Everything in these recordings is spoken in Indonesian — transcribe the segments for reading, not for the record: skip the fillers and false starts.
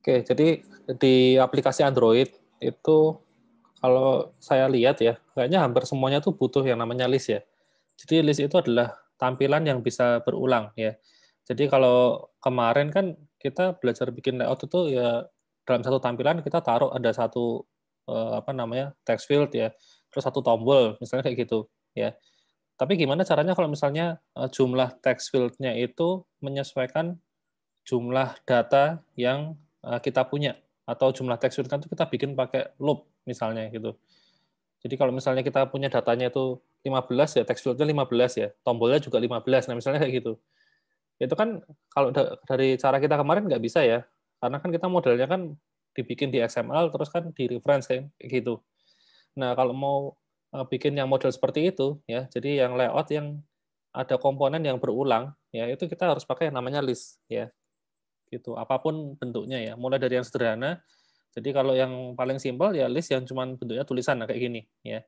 Oke, jadi di aplikasi Android itu kalau saya lihat ya, kayaknya hampir semuanya tuh butuh yang namanya list ya. Jadi list itu adalah tampilan yang bisa berulang ya. Jadi kalau kemarin kan kita belajar bikin layout itu ya dalam satu tampilan kita taruh ada satu apa namanya text field ya, terus satu tombol misalnya kayak gitu ya. Tapi gimana caranya kalau misalnya jumlah text field-nya itu menyesuaikan jumlah data yang kita punya atau jumlah text field kan itu kita bikin pakai loop misalnya gitu. Jadi kalau misalnya kita punya datanya itu 15 ya text field-nya 15 ya, tombolnya juga 15. Nah, misalnya kayak gitu. Itu kan kalau dari cara kita kemarin nggak bisa ya. Karena kan kita modelnya kan dibikin di XML terus kan di reference kayak gitu. Nah, kalau mau bikin yang model seperti itu ya, jadi yang layout yang ada komponen yang berulang ya, itu kita harus pakai yang namanya list ya gitu. Apapun bentuknya ya, mulai dari yang sederhana. Jadi kalau yang paling simpel ya list yang cuman bentuknya tulisan nah kayak gini ya.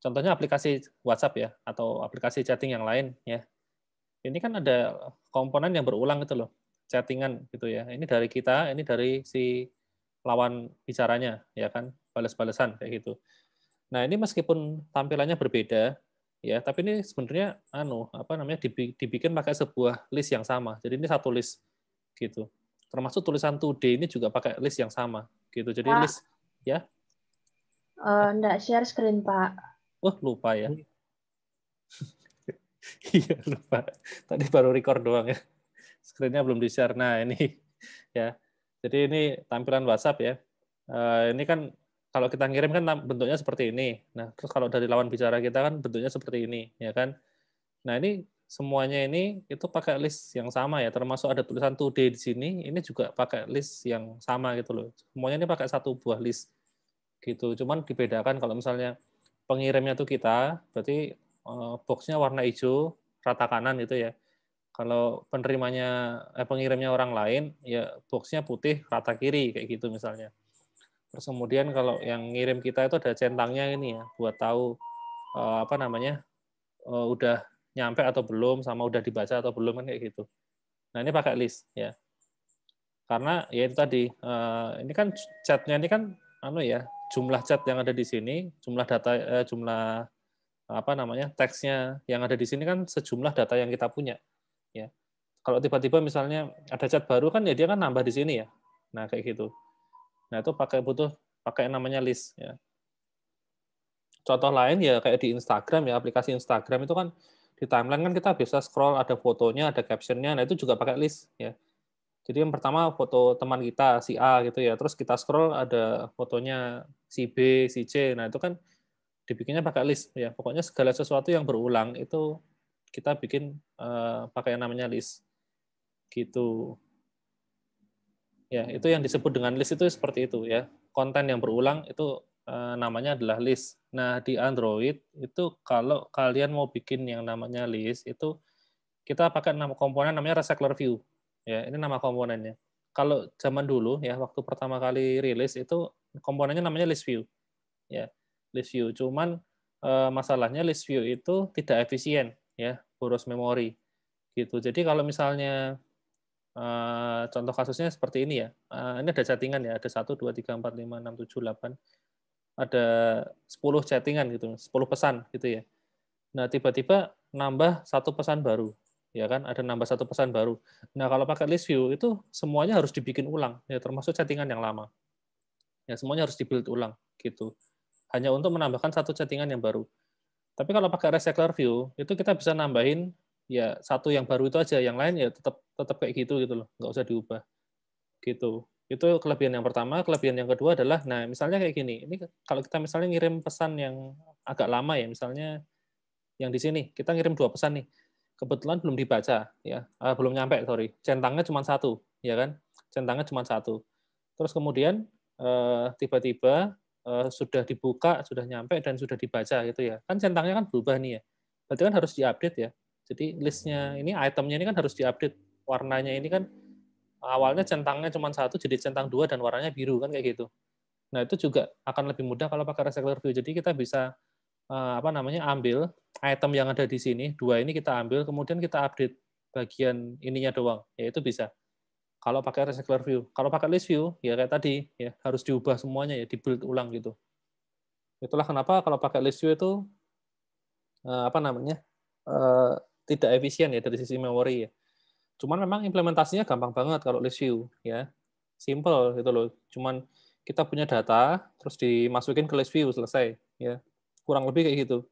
Contohnya aplikasi WhatsApp ya atau aplikasi chatting yang lain ya. Ini kan ada komponen yang berulang gitu loh, chattingan gitu ya. Ini dari kita, ini dari si lawan bicaranya ya kan, balas-balasan kayak gitu. Nah, ini meskipun tampilannya berbeda ya, tapi ini sebenarnya apa namanya dibikin pakai sebuah list yang sama. Jadi ini satu list gitu. Termasuk tulisan today ini juga pakai list yang sama gitu. Jadi Pak, list ya. nggak share screen, Pak. Lupa ya. Iya, lupa. Tadi baru record doang ya. Screen-nya belum di-share. Nah, ini ya. Jadi ini tampilan WhatsApp ya. Ini kan kalau kita ngirim kan bentuknya seperti ini. Nah, terus kalau dari lawan bicara kita kan bentuknya seperti ini, ya kan? Nah, ini semuanya ini itu pakai list yang sama ya, termasuk ada tulisan today di sini, ini juga pakai list yang sama gitu loh. Semuanya ini pakai satu buah list gitu. Cuman dibedakan kalau misalnya pengirimnya tuh kita, berarti box-nya warna hijau, rata kanan gitu ya. Kalau pengirimnya orang lain, ya box-nya putih, rata kiri kayak gitu misalnya. Terus kemudian kalau yang ngirim kita itu ada centangnya ini ya, buat tahu apa namanya udah nyampe atau belum, sama udah dibaca atau belum kan kayak gitu. Nah ini pakai list ya, karena ya itu tadi ini kan chatnya ini kan ya jumlah chat yang ada di sini, jumlah data jumlah apa namanya teksnya yang ada di sini kan sejumlah data yang kita punya ya. Kalau tiba-tiba misalnya ada chat baru kan ya dia kan nambah di sini ya. Nah kayak gitu. Nah itu butuh pakai namanya list ya. Contoh lain ya kayak di Instagram ya, aplikasi Instagram itu kan di timeline kan kita bisa scroll ada fotonya, ada captionnya, nah itu juga pakai list ya. Jadi yang pertama foto teman kita si A gitu ya, terus kita scroll ada fotonya si B, si C, nah itu kan dibikinnya pakai list ya. Pokoknya segala sesuatu yang berulang itu kita bikin pakai yang namanya list gitu. Ya, itu yang disebut dengan list itu seperti itu ya. Konten yang berulang itu namanya adalah list. Nah, di Android itu kalau kalian mau bikin yang namanya list itu kita pakai nama komponen namanya recycler view. Ya, ini nama komponennya. Kalau zaman dulu ya waktu pertama kali rilis itu komponennya namanya list view. Ya, list view. Cuman masalahnya list view itu tidak efisien ya, boros memori gitu. Jadi kalau misalnya contoh kasusnya seperti ini ya. Ini ada chattingan ya, ada 1, 2, 3, 4, 5, 6, 7, 8. Ada 10 chattingan gitu, 10 pesan gitu ya. Nah, tiba-tiba nambah satu pesan baru, ya kan? Ada nambah satu pesan baru. Nah, kalau pakai list view itu semuanya harus dibikin ulang, ya termasuk chattingan yang lama. Ya, semuanya harus dibuild ulang gitu. Hanya untuk menambahkan satu chattingan yang baru. Tapi kalau pakai recycler view, itu kita bisa nambahin ya satu yang baru itu aja, yang lain ya tetap tetap kayak gitu loh, nggak usah diubah gitu. Itu kelebihan yang pertama. Kelebihan yang kedua adalah, nah misalnya kayak gini, ini kalau kita misalnya ngirim pesan yang agak lama ya, misalnya yang di sini kita ngirim 2 pesan nih, kebetulan belum dibaca ya, belum nyampe sorry, centangnya cuma satu, ya kan, centangnya cuma satu. Terus kemudian tiba-tiba sudah dibuka, sudah nyampe dan sudah dibaca gitu ya, kan centangnya kan berubah nih ya, berarti kan harus diupdate ya. Jadi listnya ini, itemnya ini kan harus diupdate, warnanya ini kan awalnya centangnya cuma satu jadi centang dua dan warnanya biru kan kayak gitu. Nah itu juga akan lebih mudah kalau pakai recycler view. Jadi kita bisa apa namanya ambil item yang ada di sini, dua ini kita ambil, kemudian kita update bagian ininya doang, ya itu bisa. Kalau pakai recycler view, kalau pakai list view ya kayak tadi ya harus diubah semuanya ya, di-build ulang gitu. Itulah kenapa kalau pakai list view itu apa namanya? eh, tidak efisien ya dari sisi memori ya. Cuman memang implementasinya gampang banget kalau list view ya. Simple gitu loh. Cuman kita punya data terus dimasukin ke list view selesai ya. Kurang lebih kayak gitu.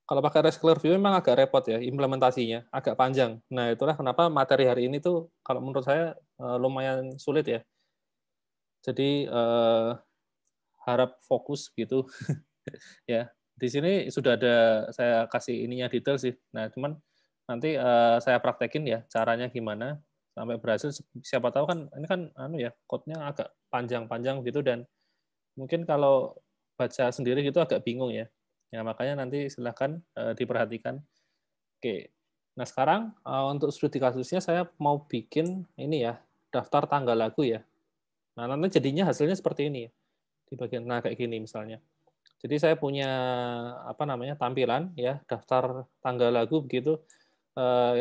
Kalau pakai recycler view memang agak repot ya implementasinya, agak panjang. Nah, itulah kenapa materi hari ini tuh kalau menurut saya lumayan sulit ya. Jadi harap fokus gitu ya. Di sini sudah ada saya kasih ininya detail sih. Nah, cuman nanti saya praktekin ya caranya gimana sampai berhasil. Siapa tahu kan ini kan anu ya, code-nya agak panjang-panjang gitu dan mungkin kalau baca sendiri gitu agak bingung ya. Ya, makanya nanti silahkan diperhatikan. Oke. Nah, sekarang untuk studi kasusnya saya mau bikin ini ya, daftar tanggal lagu ya. Nah, nanti jadinya hasilnya seperti ini ya. Di bagian nah kayak gini misalnya. Jadi saya punya apa namanya tampilan ya daftar tanggal lagu begitu.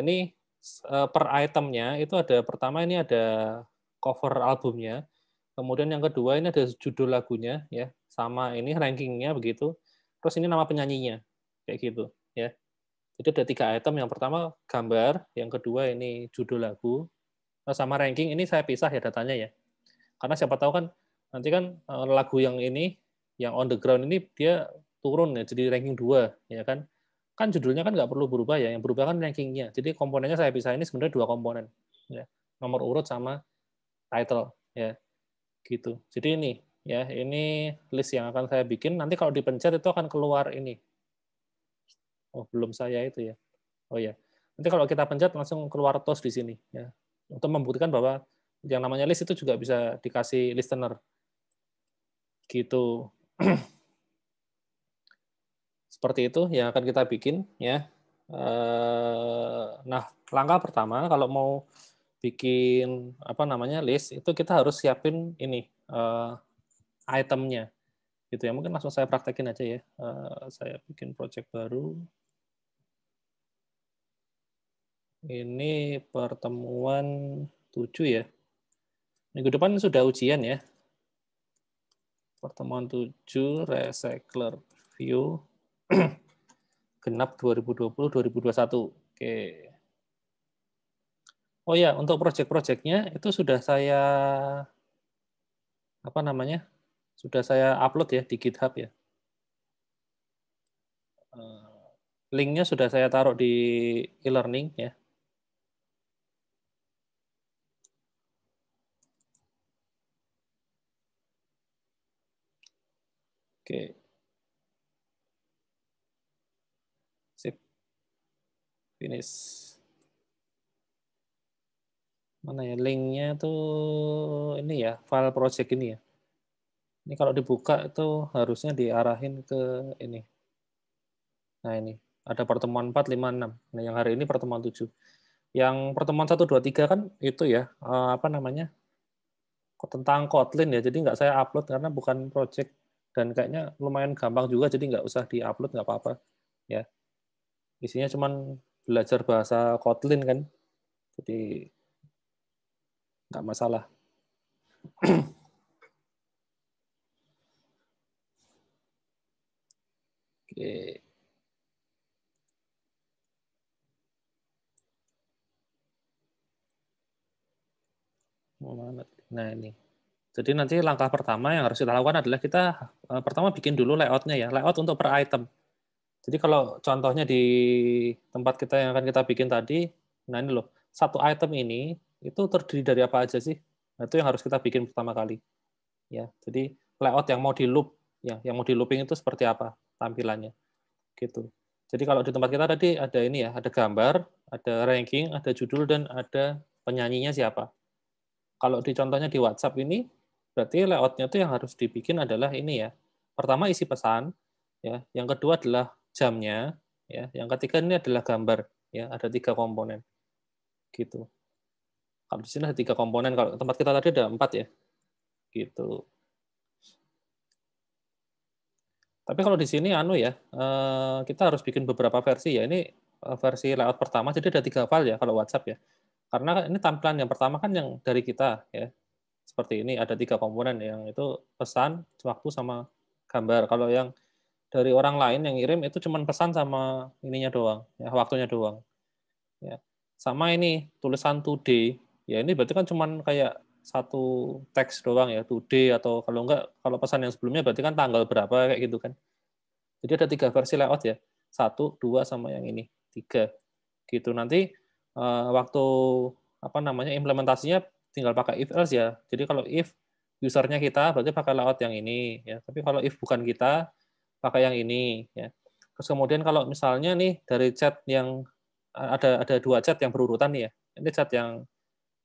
Ini per itemnya itu ada pertama ini ada cover albumnya, kemudian yang kedua ini ada judul lagunya ya, sama ini rankingnya begitu. Terus ini nama penyanyinya kayak gitu ya. Jadi ada 3 item. Yang pertama gambar, yang kedua ini judul lagu, sama ranking ini saya pisah ya datanya ya. Karena siapa tahu kan nanti kan lagu yang ini yang on the ground ini dia turun ya jadi ranking 2 ya kan. Kan judulnya kan nggak perlu berubah ya, yang berubah kan rankingnya. Jadi komponennya saya pisah ini sebenarnya 2 komponen ya. Nomor urut sama title ya. Gitu. Jadi ini ya, ini list yang akan saya bikin. Nanti kalau dipencet itu akan keluar ini. Oh, belum saya itu ya. Oh ya. Nanti kalau kita pencet langsung keluar tos di sini ya. Untuk membuktikan bahwa yang namanya list itu juga bisa dikasih listener. Gitu. Seperti itu yang akan kita bikin ya. Nah, langkah pertama kalau mau bikin apa namanya list itu kita harus siapin ini itemnya gitu ya. Mungkin langsung saya praktekin aja ya. Saya bikin project baru. Ini pertemuan 7 ya. Minggu depan sudah ujian ya. Pertemuan 7 recycler view genap 2020-2021. Oke. Oh ya, untuk project-projectnya itu sudah saya apa namanya? Sudah saya upload ya di GitHub ya. Linknya sudah saya taruh di e-learning ya. Oke. Sip. Finish. Mana ya linknya tuh ini ya, file project ini ya. Ini kalau dibuka itu harusnya diarahin ke ini. Nah ini, ada pertemuan 4, 5, 6. Nah yang hari ini pertemuan 7. Yang pertemuan 1, 2, 3 kan itu ya, apa namanya, tentang Kotlin ya, jadi nggak saya upload karena bukan project. Dan kayaknya lumayan gampang juga, jadi nggak usah di-upload, nggak apa-apa. Ya, isinya cuman belajar bahasa Kotlin kan, jadi nggak masalah. Oke. Nah ini. Jadi nanti langkah pertama yang harus kita lakukan adalah kita pertama bikin dulu layout-nya ya, layout untuk per item. Jadi kalau contohnya di tempat kita yang akan kita bikin tadi, nah ini loh, satu item ini itu terdiri dari apa aja sih? Nah, itu yang harus kita bikin pertama kali. Ya, jadi layout yang mau di loop, ya, yang mau di looping itu seperti apa tampilannya, gitu. Jadi kalau di tempat kita tadi ada ini ya, ada gambar, ada ranking, ada judul dan ada penyanyinya siapa. Kalau di contohnya di WhatsApp ini, berarti layoutnya itu yang harus dibikin adalah ini ya. Pertama isi pesan, ya. Yang kedua adalah jamnya, ya. Yang ketiga ini adalah gambar, ya. Ada 3 komponen, gitu. Kalau di sini ada 3 komponen, kalau tempat kita tadi ada 4 ya, gitu. Tapi kalau di sini anu ya, kita harus bikin beberapa versi ya. Ini versi layout pertama, jadi ada 3 file ya kalau WhatsApp ya. Karena ini tampilan yang pertama kan yang dari kita ya. Seperti ini ada 3 komponen yang itu pesan, waktu sama gambar. Kalau yang dari orang lain yang ngirim itu cuman pesan sama ininya doang, ya waktunya doang. Ya. Sama ini tulisan today, ya ini berarti kan cuman kayak satu teks doang ya, today atau kalau enggak kalau pesan yang sebelumnya berarti kan tanggal berapa kayak gitu kan. Jadi ada 3 versi layout ya. 1, 2 sama yang ini, 3. Gitu. Nanti waktu apa namanya implementasinya tinggal pakai if else ya. Jadi kalau if usernya kita berarti pakai layout yang ini ya. Tapi kalau if bukan kita pakai yang ini ya. Terus kemudian kalau misalnya nih dari chat yang ada 2 chat yang berurutan nih ya. Ini chat yang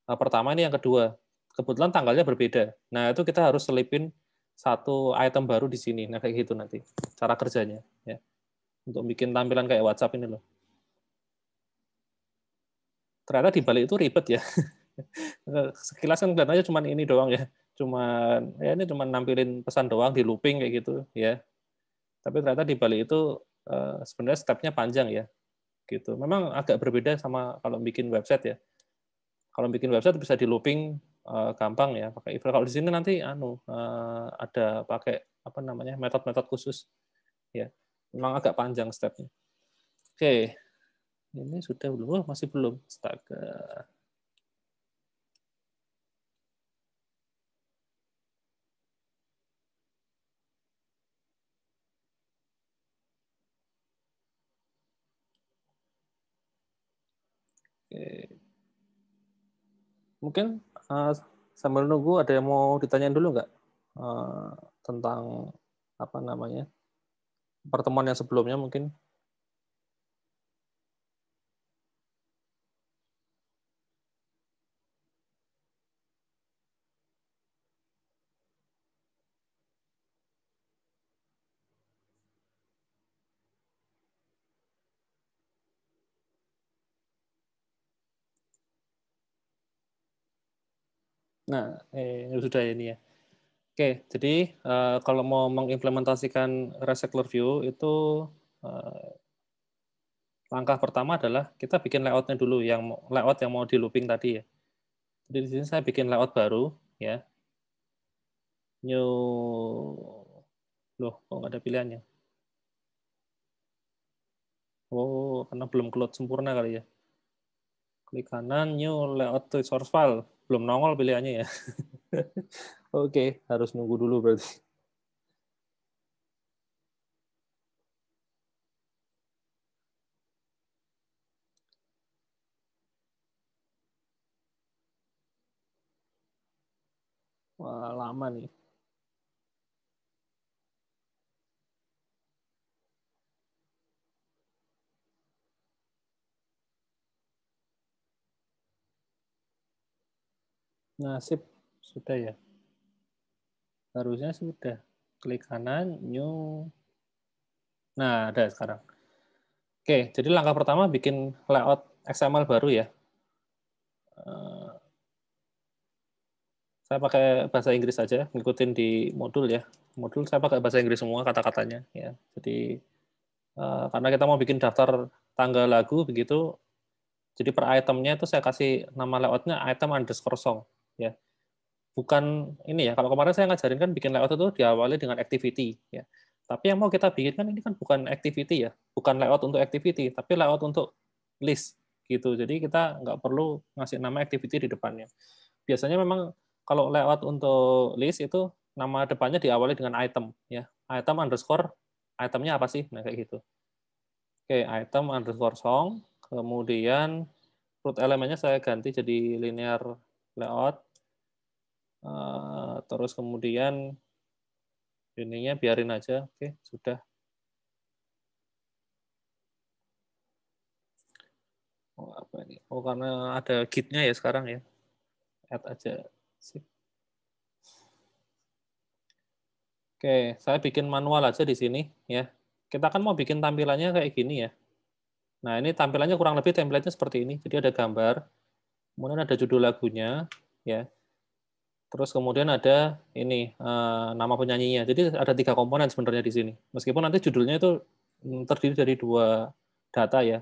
pertama, ini yang kedua. Kebetulan tanggalnya berbeda. Nah, itu kita harus selipin satu item baru di sini. Nah, kayak gitu nanti cara kerjanya ya. Untuk bikin tampilan kayak WhatsApp ini loh. Ternyata di balik itu ribet ya. Sekilas kan kelihatannya cuma ini doang ya. Cuman ya ini cuma nampilin pesan doang di looping kayak gitu ya. Tapi ternyata di balik itu sebenarnya step-nya panjang ya. Gitu. Memang agak berbeda sama kalau bikin website ya. Kalau bikin website bisa di looping gampang ya pakai if. Kalau di sini nanti ada pakai apa namanya metode-metode khusus ya. Memang agak panjang stepnya. Oke, ini sudah belum? Oh, masih belum. Astaga. Oke. Mungkin sambil nunggu ada yang mau ditanyain dulu nggak tentang apa namanya pertemuan yang sebelumnya mungkin? Nah, sudah ini ya. Oke, jadi kalau mau mengimplementasikan recycler view itu langkah pertama adalah kita bikin layout-nya dulu, layout yang mau di looping tadi ya. Jadi di sini saya bikin layout baru ya. New, loh, kok nggak ada pilihannya? Oh, karena belum keload sempurna kali ya. Klik kanan, new layout to source file. Belum nongol pilihannya ya. Oke, harus nunggu dulu berarti. Wah, lama nih. Nah, sip. Sudah ya. Harusnya sudah. Klik kanan, new. Nah, ada sekarang. Oke, jadi langkah pertama bikin layout XML baru ya. Saya pakai bahasa Inggris saja, ngikutin di modul ya. Modul saya pakai bahasa Inggris semua kata-katanya ya. Jadi karena kita mau bikin daftar tanggal lagu begitu, jadi per itemnya itu saya kasih nama layoutnya item underscore song ya. Bukan ini ya, kalau kemarin saya ngajarin kan bikin layout itu diawali dengan activity ya. Tapi yang mau kita bikin kan ini kan bukan activity ya, bukan layout untuk activity, tapi layout untuk list gitu. Jadi kita nggak perlu ngasih nama activity di depannya. Biasanya memang kalau layout untuk list itu nama depannya diawali dengan item ya. Item underscore itemnya apa sih? Nah kayak gitu. Oke, item underscore song. Kemudian root elemennya saya ganti jadi linear layout. Terus kemudian ininya biarin aja. Oke, sudah. Oh, apa ini? Oh, karena ada git-nya ya sekarang ya. Add aja. Sip. Oke, saya bikin manual aja di sini ya. Kita kan mau bikin tampilannya kayak gini ya. Nah, ini tampilannya kurang lebih template-nya seperti ini. Jadi ada gambar, kemudian ada judul lagunya ya. Terus kemudian ada ini nama penyanyinya. Jadi ada 3 komponen sebenarnya di sini. Meskipun nanti judulnya itu terdiri dari 2 data ya,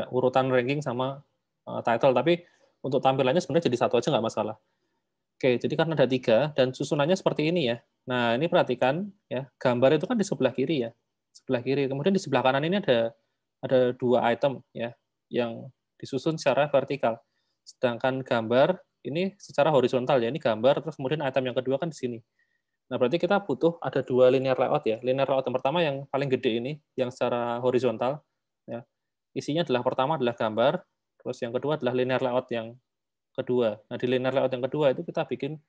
urutan ranking sama title. Tapi untuk tampilannya sebenarnya jadi satu aja nggak masalah. Oke, jadi karena ada 3 dan susunannya seperti ini ya. Nah, ini perhatikan ya, gambar itu kan di sebelah kiri ya. Sebelah kiri. Kemudian di sebelah kanan ini ada 2 item ya yang disusun secara vertikal. Sedangkan gambar ini secara horizontal ya. Ini gambar terus kemudian item yang kedua kan di sini. Nah, berarti kita butuh ada 2 linear layout ya. Linear layout yang pertama yang paling gede ini yang secara horizontal ya. Isinya adalah pertama adalah gambar, terus yang kedua adalah linear layout yang kedua. Nah, di linear layout yang kedua itu kita bikin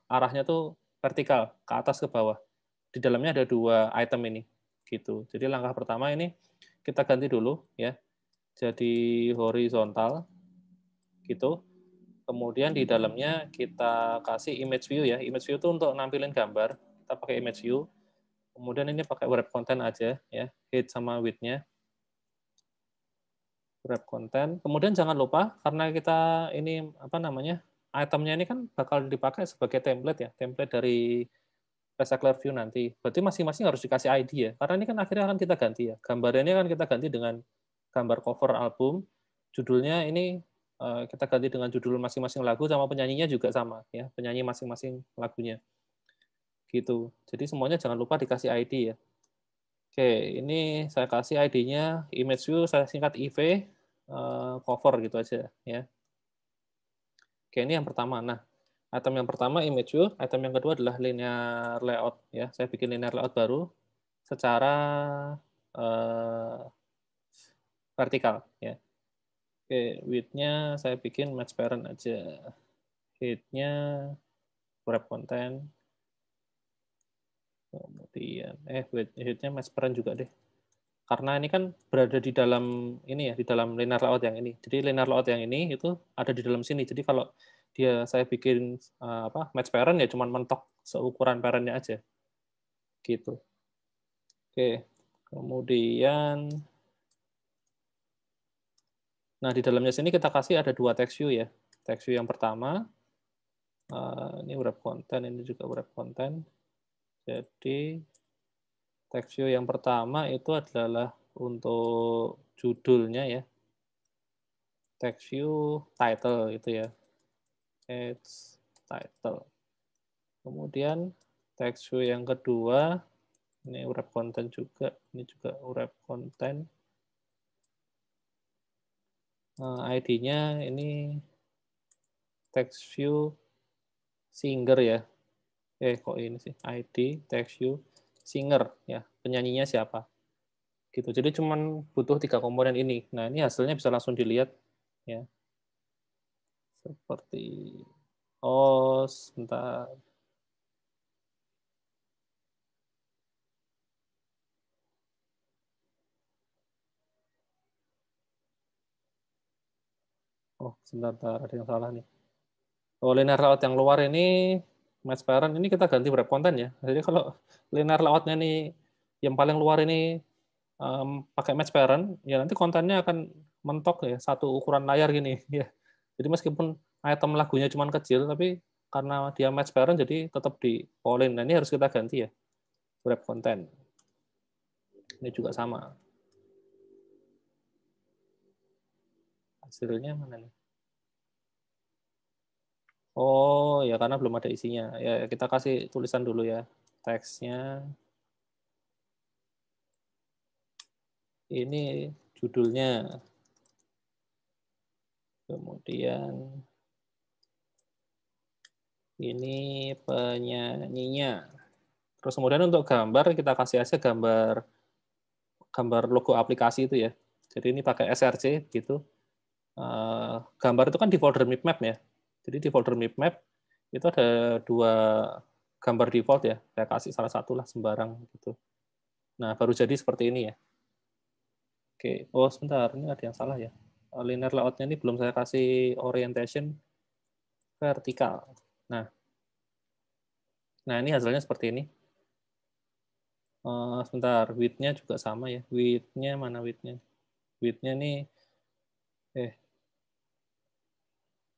arahnya tuh vertikal, ke atas ke bawah. Di dalamnya ada 2 item ini, gitu. Jadi langkah pertama ini kita ganti dulu ya, jadi horizontal, gitu. Kemudian di dalamnya kita kasih image view ya. Image view itu untuk nampilin gambar, kita pakai image view. Kemudian ini pakai wrap content aja ya, height sama width-nya. Wrap content. Kemudian jangan lupa karena kita ini apa namanya? Itemnya ini kan bakal dipakai sebagai template ya, template dari Recycler View nanti. Berarti masing-masing harus dikasih ID ya, karena ini kan akhirnya akan kita ganti ya. Gambarnya kan kita ganti dengan gambar cover album, judulnya ini kita ganti dengan judul masing-masing lagu, sama penyanyinya juga sama ya, penyanyi masing-masing lagunya. Gitu. Jadi semuanya jangan lupa dikasih ID ya. Oke, ini saya kasih ID-nya image view, saya singkat IV, cover gitu aja ya. Oke, ini yang pertama. Nah, item yang pertama image view, item yang kedua adalah linear layout ya. Saya bikin linear layout baru secara uh, vertikal ya. Oke, width-nya saya bikin match parent aja. Height-nya wrap content. Kemudian width-nya match parent juga deh. Karena ini kan berada di dalam ini ya, di dalam linear layout yang ini. Jadi linear layout yang ini itu ada di dalam sini. Jadi kalau saya bikin match parent ya cuman mentok seukuran parentnya aja. Gitu. Oke. Kemudian nah di dalamnya sini kita kasih ada 2 text view ya. Text view yang pertama ini wrap content, ini juga wrap content. Jadi text view yang pertama itu adalah untuk judulnya ya. Text view title itu ya. It's title. Kemudian text view yang kedua, ini wrap content juga, ini juga wrap content. ID-nya ini text view singer ya. Kok ini sih ID text view singer ya, penyanyinya siapa. Gitu. Jadi cuman butuh 3 komponen ini. Nah, ini hasilnya bisa langsung dilihat ya. Seperti sebentar. Sebentar, ada yang salah nih. Linear layout yang luar ini match parent ini kita ganti wrap content ya. Jadi kalau linear layoutnya nih yang paling luar ini pakai match parent, ya nanti kontennya akan mentok ya, satu ukuran layar gini ya. Jadi meskipun item lagunya cuma kecil, tapi karena dia match parent jadi tetap di polling. Nah, ini harus kita ganti ya, wrap content. Ini juga sama. Hasilnya mana nih? Ya karena belum ada isinya. Ya kita kasih tulisan dulu ya. Teksnya. Ini judulnya. Kemudian ini penyanyinya. Terus kemudian untuk gambar kita kasih aja gambar logo aplikasi itu ya. Jadi ini pakai src gitu. Gambar itu kan di folder mipmap ya. Jadi di folder mipmap itu ada 2 gambar default ya. Saya kasih salah satu lah sembarang gitu. Nah, baru jadi seperti ini ya. Oke, sebentar, ini ada yang salah ya. Linear layout-nya ini belum saya kasih orientation vertikal. Nah, ini hasilnya seperti ini. Sebentar, width-nya juga sama ya. Width-nya mana width-nya? Width-nya nih,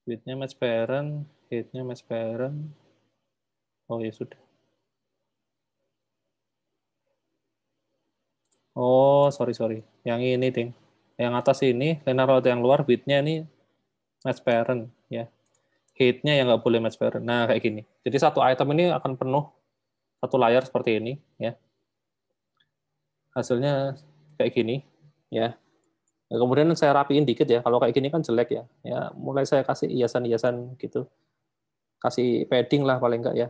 width-nya match parent, height-nya match parent. Ya sudah. Sorry. Yang ini, Ding. Yang atas ini, linear layout yang luar, width-nya ini match parent, ya. Head-nya yang nggak boleh match parent. Nah, kayak gini. Jadi satu item ini akan penuh satu layar seperti ini, ya. Hasilnya kayak gini, ya. Nah, kemudian saya rapiin dikit ya. Kalau kayak gini kan jelek ya. Ya, mulai saya kasih hiasan-hiasan gitu. Kasih padding lah paling enggak ya.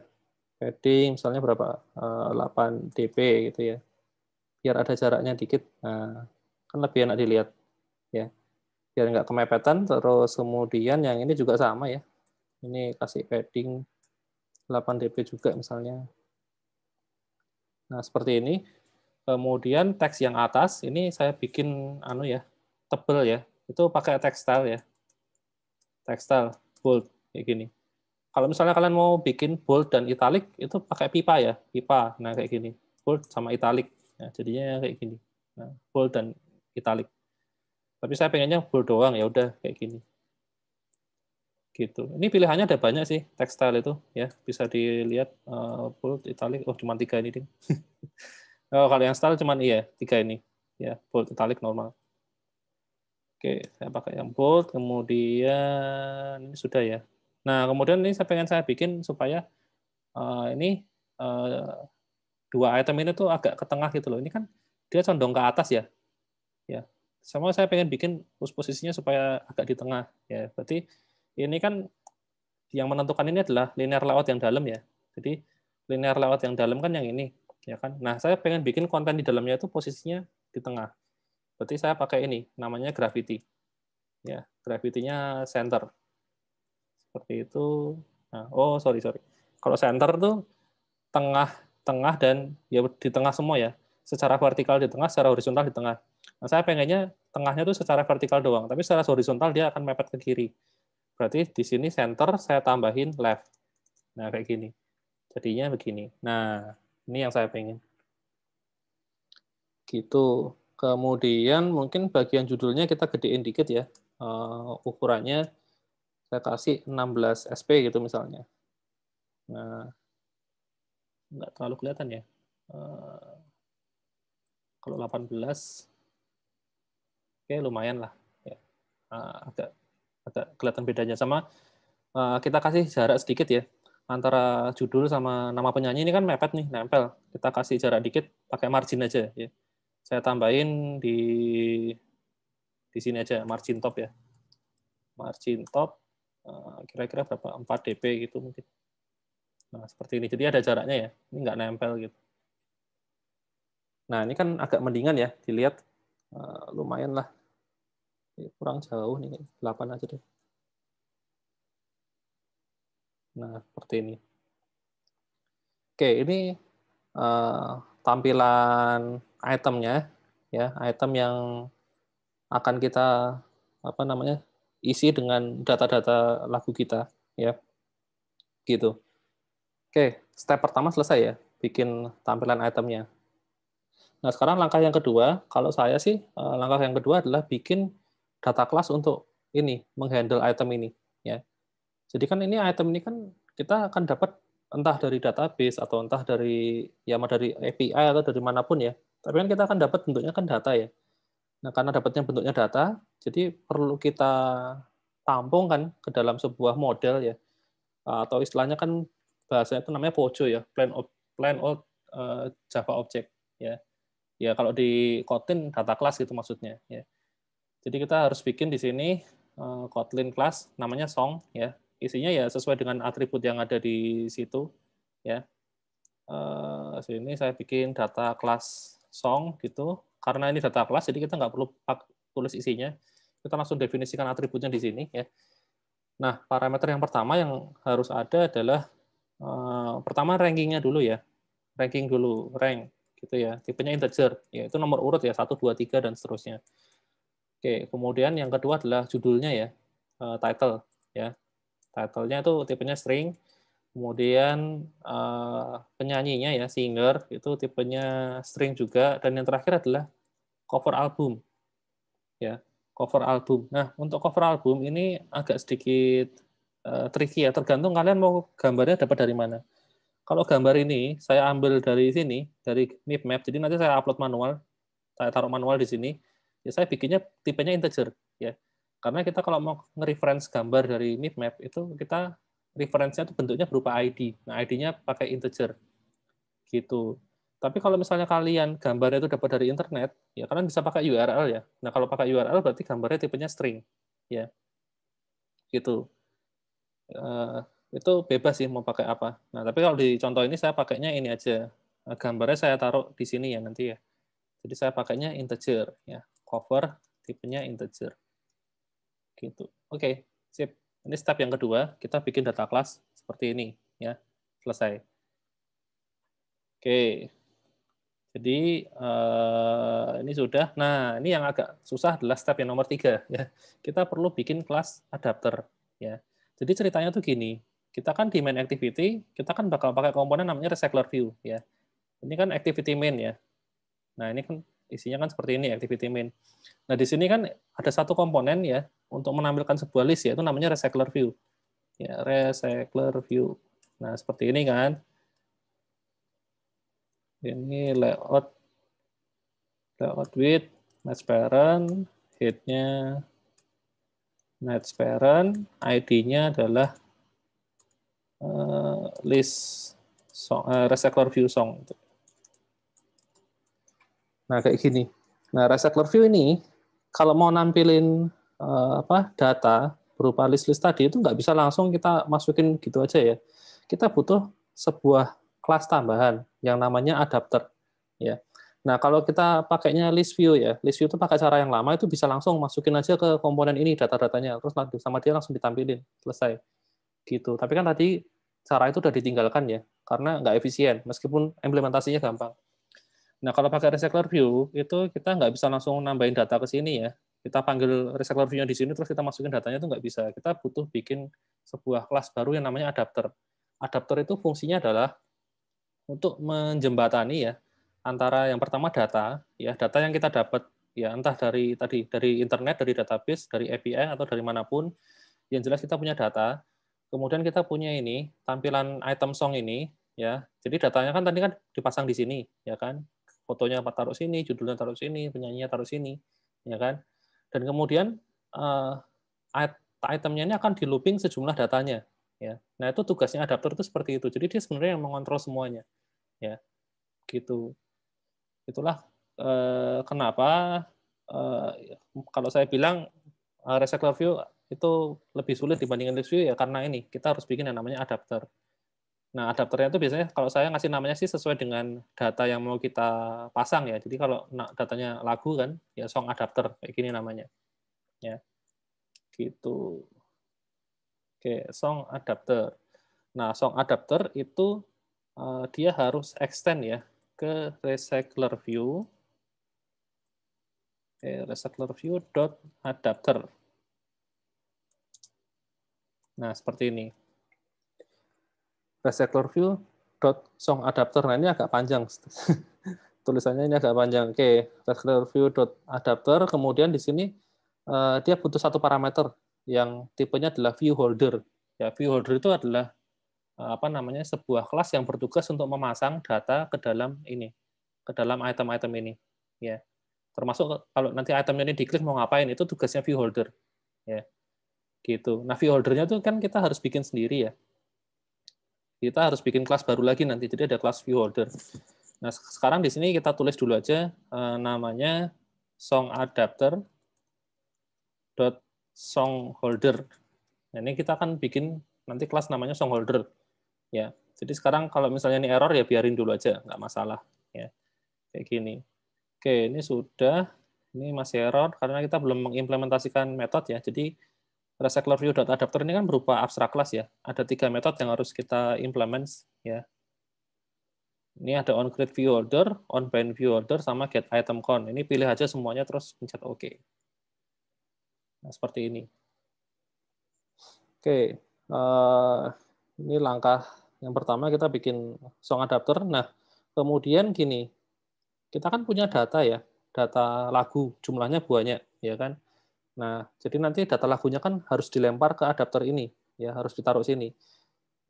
Padding misalnya berapa? 8 dp gitu ya. Biar ada jaraknya dikit. Nah, kan lebih enak dilihat ya. Biar nggak kemepetan. Terus kemudian yang ini juga sama ya. Ini kasih padding 8 dp juga misalnya. Nah, seperti ini. Kemudian teks yang atas ini saya bikin anu ya, tebel ya. Itu pakai textile ya. Textile bold kayak gini. Kalau misalnya kalian mau bikin bold dan italic itu pakai pipa ya, pipa. Nah, kayak gini. Bold sama italic. Nah, jadinya kayak gini. Nah, bold dan italic. Tapi saya pengennya bold doang, ya udah kayak gini. Gitu. Ini pilihannya ada banyak sih, textile itu ya. Bisa dilihat bold, italic. Oh, cuma 3 ini, ding. Oh, kalau yang style cuma iya, 3 ini. Ya, bold, italic, normal. Oke, saya pakai yang bold, kemudian ini sudah ya. Nah, kemudian ini saya bikin supaya ini dua item ini tuh agak ke tengah gitu loh. Ini kan dia condong ke atas ya. Ya. Sama saya pengen bikin posisinya supaya agak di tengah ya. Berarti ini kan yang menentukan ini adalah linear layout yang dalam ya. Jadi linear layout yang dalam kan yang ini, ya kan. Nah, saya pengen bikin konten di dalamnya itu posisinya di tengah. Berarti saya pakai ini, namanya gravity. Ya, gravity-nya center. Seperti itu. Nah, oh, sorry. Kalau center tuh tengah dan ya di tengah semua ya. Secara vertikal di tengah, secara horizontal di tengah. Nah, saya pengennya tengahnya tuh secara vertikal doang, tapi secara horizontal dia akan mepet ke kiri. Berarti di sini center saya tambahin left. Nah, kayak gini. Jadinya begini. Nah, ini yang saya pengen. Gitu. Kemudian mungkin bagian judulnya kita gedein dikit ya. Ukurannya saya kasih 16 SP gitu misalnya. Nah, nggak terlalu kelihatan ya. Kalau 18, oke lumayan lah. Ya. Agak kelihatan bedanya. Sama kita kasih jarak sedikit ya. Antara judul sama nama penyanyi ini kan mepet nih, nempel. Kita kasih jarak dikit, pakai margin aja. Ya. Saya tambahin di sini aja, margin top ya. Margin top, kira-kira berapa? 4 dp gitu mungkin. Nah, seperti ini. Jadi ada jaraknya ya. Ini nggak nempel gitu. Nah, ini kan agak mendingan ya, dilihat lumayan lah. Kurang jauh nih, 8 aja deh. Nah, seperti ini. Oke, ini tampilan itemnya, ya, item yang akan kita isi dengan data-data lagu kita, ya, gitu. Oke, step pertama selesai ya, bikin tampilan itemnya. Nah, sekarang langkah yang kedua, kalau saya sih, langkah yang kedua adalah bikin data class untuk ini, menghandle item ini. Ya. Jadi kan ini item ini kan kita akan dapat entah dari database atau entah dari dari API atau dari manapun ya. Tapi kan kita akan dapat bentuknya kan data ya. Nah, karena dapatnya bentuknya data, jadi perlu kita tampung kan ke dalam sebuah model ya. Atau istilahnya kan bahasanya itu namanya POJO ya, plain old Java object ya. Ya kalau di Kotlin data class gitu maksudnya ya. Jadi kita harus bikin di sini Kotlin class namanya song ya. Isinya ya sesuai dengan atribut yang ada di situ ya. Sini saya bikin data class song gitu. Karena ini data class jadi kita nggak perlu tulis isinya. Kita langsung definisikan atributnya di sini ya. Nah, parameter yang pertama yang harus ada adalah pertama rankingnya dulu ya. Ranking dulu, rank gitu ya. Tipenya integer, yaitu nomor urut ya 1 2 3 dan seterusnya. Oke, kemudian yang kedua adalah judulnya ya. Title ya. Title-nya itu tipenya string. Kemudian penyanyinya ya singer itu tipenya string juga dan yang terakhir adalah cover album. Ya, cover album. Nah, untuk cover album ini agak sedikit tricky ya, tergantung kalian mau gambarnya dapat dari mana. Kalau gambar ini saya ambil dari sini, dari Mipmap, jadi nanti saya upload manual, saya taruh manual di sini, ya saya bikinnya tipenya integer, ya. Karena kita kalau mau nge-reference gambar dari map itu kita reference-nya itu bentuknya berupa ID. Nah, ID-nya pakai integer. Gitu. Tapi kalau misalnya kalian gambarnya itu dapat dari internet, ya kalian bisa pakai URL ya. Nah, kalau pakai URL berarti gambarnya tipenya string. Ya. Gitu. Itu bebas sih mau pakai apa. Nah, tapi kalau di contoh ini saya pakainya ini aja. Gambarnya saya taruh di sini ya nanti ya. Jadi saya pakainya integer ya. Cover tipenya integer. Gitu. Oke, sip. Ini step yang kedua, kita bikin data class seperti ini ya. Selesai. Oke. Jadi ini sudah. Nah, ini yang agak susah adalah step yang nomor 3 ya. Kita perlu bikin kelas adapter ya. Jadi ceritanya tuh gini, kita kan di main activity, kita kan bakal pakai komponen namanya recycler view ya. Ini kan activity main ya. Nah, ini kan isinya kan seperti ini activity main. Nah, di sini kan ada satu komponen ya untuk menampilkan sebuah list ya, itu namanya recycler view. Ya, recycler view. Nah, seperti ini kan. Ini layout width, match parent, head-nya match parent, ID-nya adalah list song, recycler view song. Nah, kayak gini. Nah, recycler view ini kalau mau nampilin data berupa list-list tadi itu nggak bisa langsung kita masukin gitu aja ya. Kita butuh sebuah kelas tambahan yang namanya adapter ya. Nah, kalau kita pakainya list view ya, list view itu pakai cara yang lama itu bisa langsung masukin aja ke komponen ini data-datanya, terus sama dia langsung ditampilin, selesai. Gitu. Tapi kan tadi cara itu udah ditinggalkan ya, karena nggak efisien, meskipun implementasinya gampang. Nah, kalau pakai recycler view, itu kita nggak bisa langsung nambahin data ke sini ya. Kita panggil recycler view-nya di sini, terus kita masukin datanya itu nggak bisa. Kita butuh bikin sebuah kelas baru yang namanya adapter. Adapter itu fungsinya adalah untuk menjembatani ya antara yang pertama data ya, data yang kita dapat ya entah dari internet, dari database, dari API atau dari manapun, yang jelas kita punya data. Kemudian kita punya ini tampilan item song ini ya. Jadi datanya kan tadi kan dipasang di sini ya kan. Fotonya taruh sini, judulnya taruh sini, penyanyinya taruh sini ya kan. Dan kemudian itemnya ini akan di looping sejumlah datanya ya. Nah, itu tugasnya adapter itu seperti itu. Jadi dia sebenarnya yang mengontrol semuanya ya. Gitu. Itulah kenapa kalau saya bilang recycler view itu lebih sulit dibandingkan list view ya karena ini kita harus bikin yang namanya adapter. Nah, adapternya itu biasanya kalau saya ngasih namanya sih sesuai dengan data yang mau kita pasang ya. Jadi kalau datanya lagu kan ya song adapter kayak gini namanya. Ya. Gitu. Oke, song adapter. Nah, song adapter itu dia harus extend ya ke recycler view. Recycler view dot adapter. Nah, seperti ini. Recycler view dot song adapter. Nah, ini agak panjang. Tulisannya ini agak panjang. Oke, recycler view dot adapter. Kemudian di sini dia butuh satu parameter yang tipenya adalah view holder. Ya, view holder itu adalah sebuah kelas yang bertugas untuk memasang data ke dalam ini, ke dalam item-item ini. Ya. Termasuk kalau nanti itemnya ini diklik mau ngapain, itu tugasnya view holder. Ya. Gitu. Nah, view holder-nya itu kan kita harus bikin sendiri ya. Kita harus bikin kelas baru lagi nanti. Jadi ada kelas view holder. Nah, sekarang di sini kita tulis dulu aja namanya song adapter dot song holder. Nah, ini kita akan bikin nanti kelas namanya song holder. Ya. Jadi sekarang kalau misalnya ini error ya biarin dulu aja, nggak masalah. Ya. Kayak gini. Oke, ini sudah. Ini masih error karena kita belum mengimplementasikan metode ya. Jadi recycler view adapter ini kan berupa abstrak class ya. Ada 3 metode yang harus kita implement ya. Ini ada onCreate view holder, onBind view holder, sama get item count. Ini pilih aja semuanya terus pencet OK. Nah, seperti ini. Oke, ini langkah yang pertama kita bikin song adapter. Nah, kemudian gini, kita kan punya data ya, data lagu, jumlahnya banyak, ya kan? Nah, jadi nanti data lagunya kan harus dilempar ke adapter ini, ya harus ditaruh sini.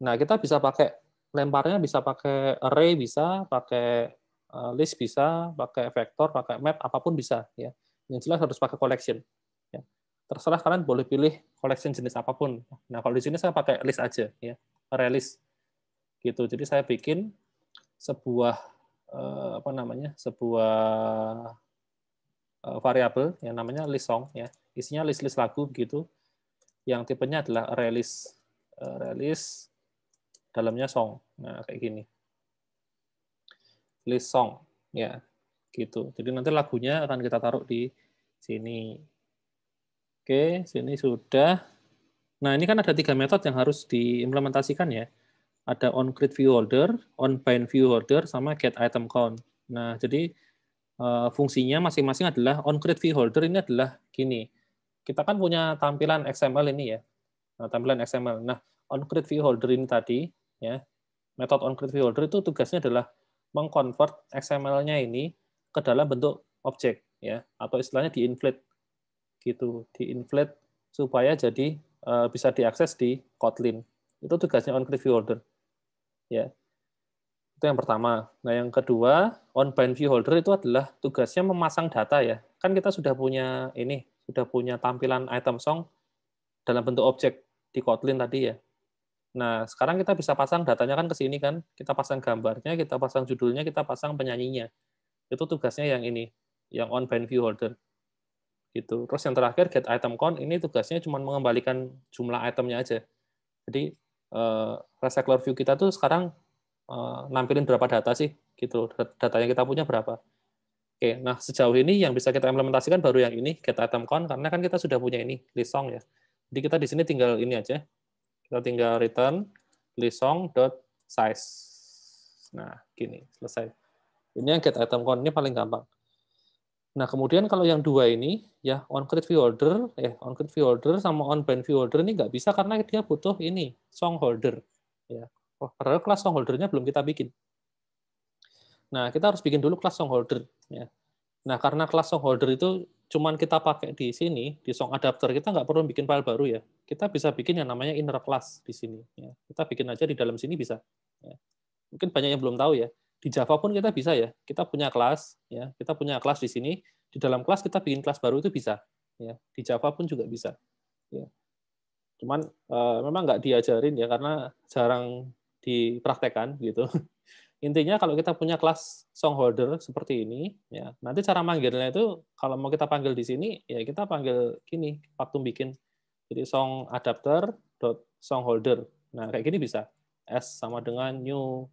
Nah, kita bisa pakai lemparnya bisa pakai array, bisa pakai list, bisa pakai vektor, pakai map, apapun bisa, ya. Yang jelas harus pakai collection. Ya. terserah kalian boleh pilih collection jenis apapun. Nah, kalau di sini saya pakai list aja, ya, array list, gitu. Jadi saya bikin sebuah sebuah variabel yang namanya list song, ya, isinya list-list lagu begitu, yang tipenya adalah array list dalamnya song. Nah, kayak gini, list song, ya, gitu. Jadi nanti lagunya akan kita taruh di sini. Oke, sini sudah. Nah, ini kan ada 3 metode yang harus diimplementasikan, ya. Ada onCreateViewHolder, onBindViewHolder, sama getItemCount. Nah, jadi fungsinya masing-masing adalah onCreateViewHolder ini adalah gini. Kita kan punya tampilan XML ini, ya. Nah, tampilan XML. Nah, onCreateViewHolder ini tadi, ya, metode onCreateViewHolder itu tugasnya adalah mengconvert XML-nya ini ke dalam bentuk objek, ya, atau istilahnya diinflate, gitu, diinflate supaya jadi bisa diakses di Kotlin. Itu tugasnya onCreateViewHolder, ya. Itu yang pertama. Nah, yang kedua, onBindViewHolder itu adalah tugasnya memasang data, ya. Kan kita sudah punya tampilan item song dalam bentuk objek di Kotlin tadi, ya. Nah, sekarang kita bisa pasang datanya kan ke sini kan. Kita pasang gambarnya, kita pasang judulnya, kita pasang penyanyinya. Itu tugasnya yang ini, yang onBindViewHolder. Gitu. Terus yang terakhir getItemCount ini tugasnya cuma mengembalikan jumlah itemnya aja. Jadi recycler view kita tuh sekarang nampilin berapa data sih, gitu. Datanya kita punya berapa. Oke, nah sejauh ini yang bisa kita implementasikan baru yang ini, getItemCount, karena kan kita sudah punya ini, list song, ya. Jadi kita di sini tinggal ini aja. Kita tinggal return listsong.size. Nah, gini, selesai. Ini yang getItemCount, ini paling gampang. Nah, kemudian kalau yang dua ini, ya, onCreateViewHolder sama onBindViewHolder ini nggak bisa karena dia butuh ini, songholder. Ya. Padahal kelas songholdernya belum kita bikin. Nah, kita harus bikin dulu kelas songholder. Ya. Nah, karena kelas songholder itu cuman kita pakai di sini, di song adapter, kita nggak perlu bikin file baru, ya. Kita bisa bikin yang namanya inner class di sini. Ya. Kita bikin aja di dalam sini bisa. Ya. Mungkin banyak yang belum tahu, ya. Di Java pun kita bisa, ya. Kita punya kelas, ya. Kita punya kelas di sini. Di dalam kelas kita bikin kelas baru itu bisa. Ya. Di Java pun juga bisa. Ya. Cuman memang nggak diajarin, ya, karena jarang dipraktekkan gitu. Intinya kalau kita punya kelas songholder seperti ini, ya, nanti cara manggilnya itu kalau mau kita panggil di sini, ya kita panggil gini waktu bikin. Jadi song adapter songholder. Nah, kayak gini bisa. S sama dengan new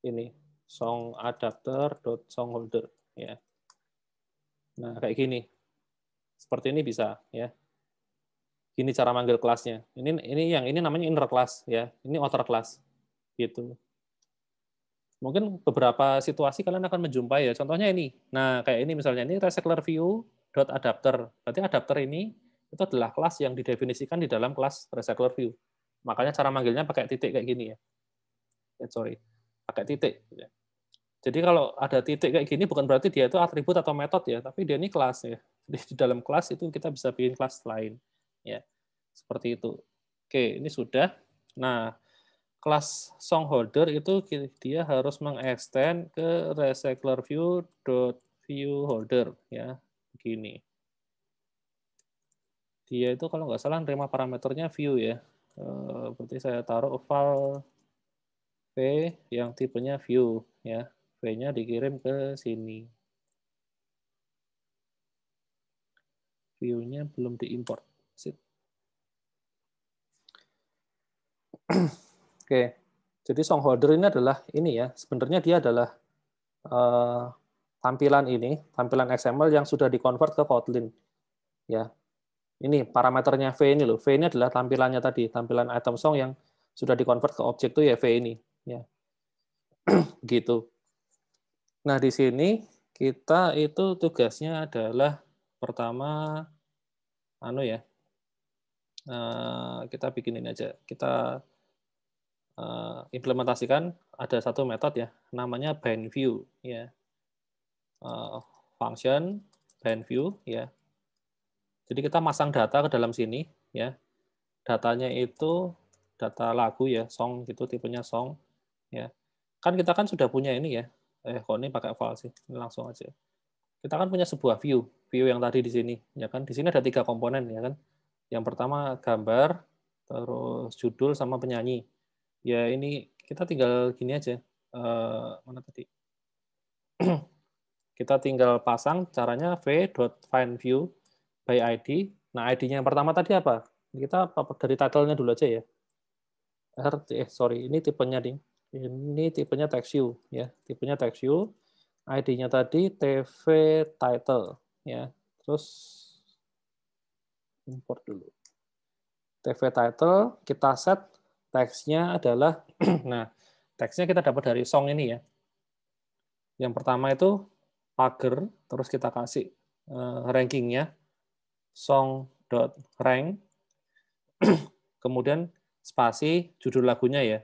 ini song adapter songholder, ya. Nah, kayak gini. Seperti ini bisa, ya. Gini cara manggil kelasnya. Ini namanya inner class, ya. Ini outer class. Gitu. Mungkin beberapa situasi kalian akan menjumpai, ya. Contohnya ini. Nah, kayak ini misalnya ini recyclerView.adapter. Berarti adapter ini itu adalah kelas yang didefinisikan di dalam kelas recyclerView. Makanya cara manggilnya pakai titik kayak gini, ya. Sorry, pakai titik. Jadi kalau ada titik kayak gini bukan berarti dia itu atribut atau metode, ya, tapi dia ini kelas, ya. Jadi di dalam kelas itu kita bisa bikin kelas lain, ya. Seperti itu. Oke, ini sudah. Nah, kelas songholder itu dia harus mengextend ke recyclerView.viewHolder, ya. Begini. Dia itu kalau nggak salah nerima parameternya view, ya. Berarti saya taruh file v yang tipenya view, ya. V-nya dikirim ke sini. View-nya belum diimport. Oke, jadi songholder ini adalah ini, ya. Sebenarnya dia adalah tampilan XML yang sudah dikonvert ke Kotlin, ya. Ini parameternya v ini loh. V ini adalah tampilannya tadi, tampilan item song yang sudah dikonvert ke objek itu, ya, v ini, ya. Gitu. Nah, di sini kita itu tugasnya adalah pertama kita bikin ini aja. Kita implementasikan ada satu metode, ya, namanya bindView, ya. Function bindView, ya. Jadi kita masang data ke dalam sini, ya. Datanya itu data lagu, ya, song gitu, tipenya song, ya. Kan kita kan sudah punya ini, ya. Kok ini pakai file sih? Ini langsung aja. Kita kan punya sebuah view yang tadi di sini, ya kan? Di sini ada 3 komponen, ya kan? Yang pertama gambar, terus judul sama penyanyi. Ya ini kita tinggal gini aja. Mana tadi? Kita tinggal pasang caranya v.findView by ID. Nah, ID-nya yang pertama tadi apa? Kita dari title-nya dulu aja ya. Sorry, ini tipenya nih. Ini tipenya text view ya. Tipenya text view. ID-nya tadi TV title ya. Terus import dulu. TV title kita set teksnya adalah nah, teksnya kita dapat dari song ini ya. Yang pertama itu pager, terus kita kasih rankingnya song.rank, kemudian spasi judul lagunya ya,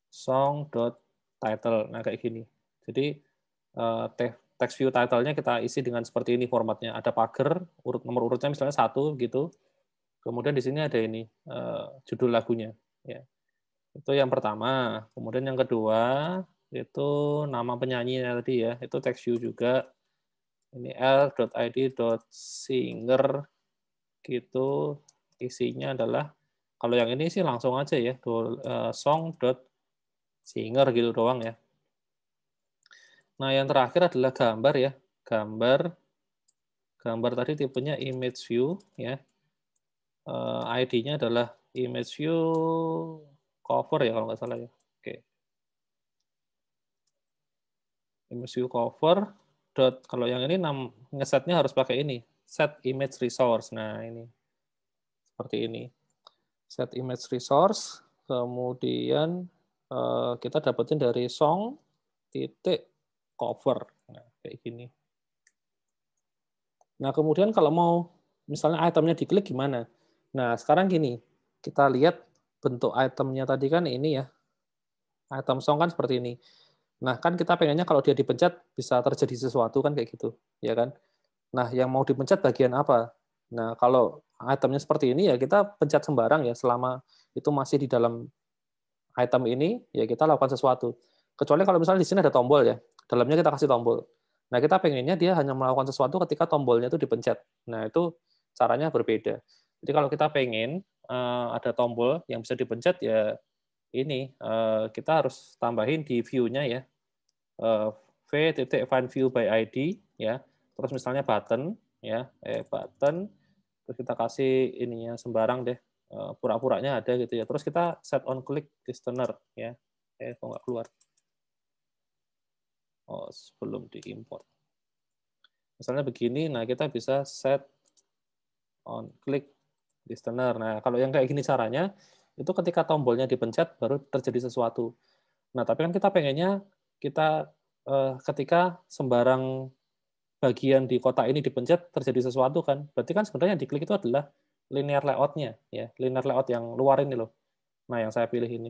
$song.title. Nah, kayak gini. Jadi text view title-nya kita isi dengan seperti ini formatnya. Ada pager, nomor urutnya misalnya 1 gitu. Kemudian di sini ada ini judul lagunya. Ya. Itu yang pertama. Kemudian yang kedua itu nama penyanyinya tadi ya. Itu text view juga. Ini l.id.singer gitu. Isinya adalah kalau yang ini sih langsung aja ya, song.singer gitu doang ya. Nah, yang terakhir adalah gambar ya. Gambar tadi tipenya image view ya. ID-nya adalah image view cover ya kalau nggak salah ya. Oke. Image view cover kalau yang ini ngesetnya harus pakai ini, set image resource. Nah, ini seperti ini. Set image resource, kemudian kita dapetin dari song titik cover. Nah, kayak gini. Nah, kemudian kalau mau misalnya itemnya diklik gimana? Nah, sekarang gini, kita lihat bentuk itemnya tadi kan ini ya. Item song kan seperti ini. Nah, kan kita pengennya kalau dia dipencet bisa terjadi sesuatu kan kayak gitu, ya kan? Nah, yang mau dipencet bagian apa? Nah, kalau itemnya seperti ini ya kita pencet sembarang ya selama itu masih di dalam item ini ya kita lakukan sesuatu. Kecuali kalau misalnya di sini ada tombol ya, dalamnya kita kasih tombol. Nah, kita pengennya dia hanya melakukan sesuatu ketika tombolnya itu dipencet. Nah, itu caranya berbeda. Jadi kalau kita pengen ada tombol yang bisa dipencet ya ini kita harus tambahin di view-nya ya. v.findView by ID ya. Terus misalnya button ya, button terus kita kasih ininya sembarang deh. Pura-puranya ada gitu ya. Terus kita set on click listener ya. Kok nggak keluar. Oh, sebelum diimport. Misalnya begini, nah kita bisa set on click listener. Nah, kalau yang kayak gini caranya, itu ketika tombolnya dipencet baru terjadi sesuatu. Nah, tapi kan kita pengennya kita ketika sembarang bagian di kotak ini dipencet terjadi sesuatu kan. Berarti kan sebenarnya yang diklik itu adalah linear layout-nya ya, linear layout yang luar ini loh. Nah, yang saya pilih ini.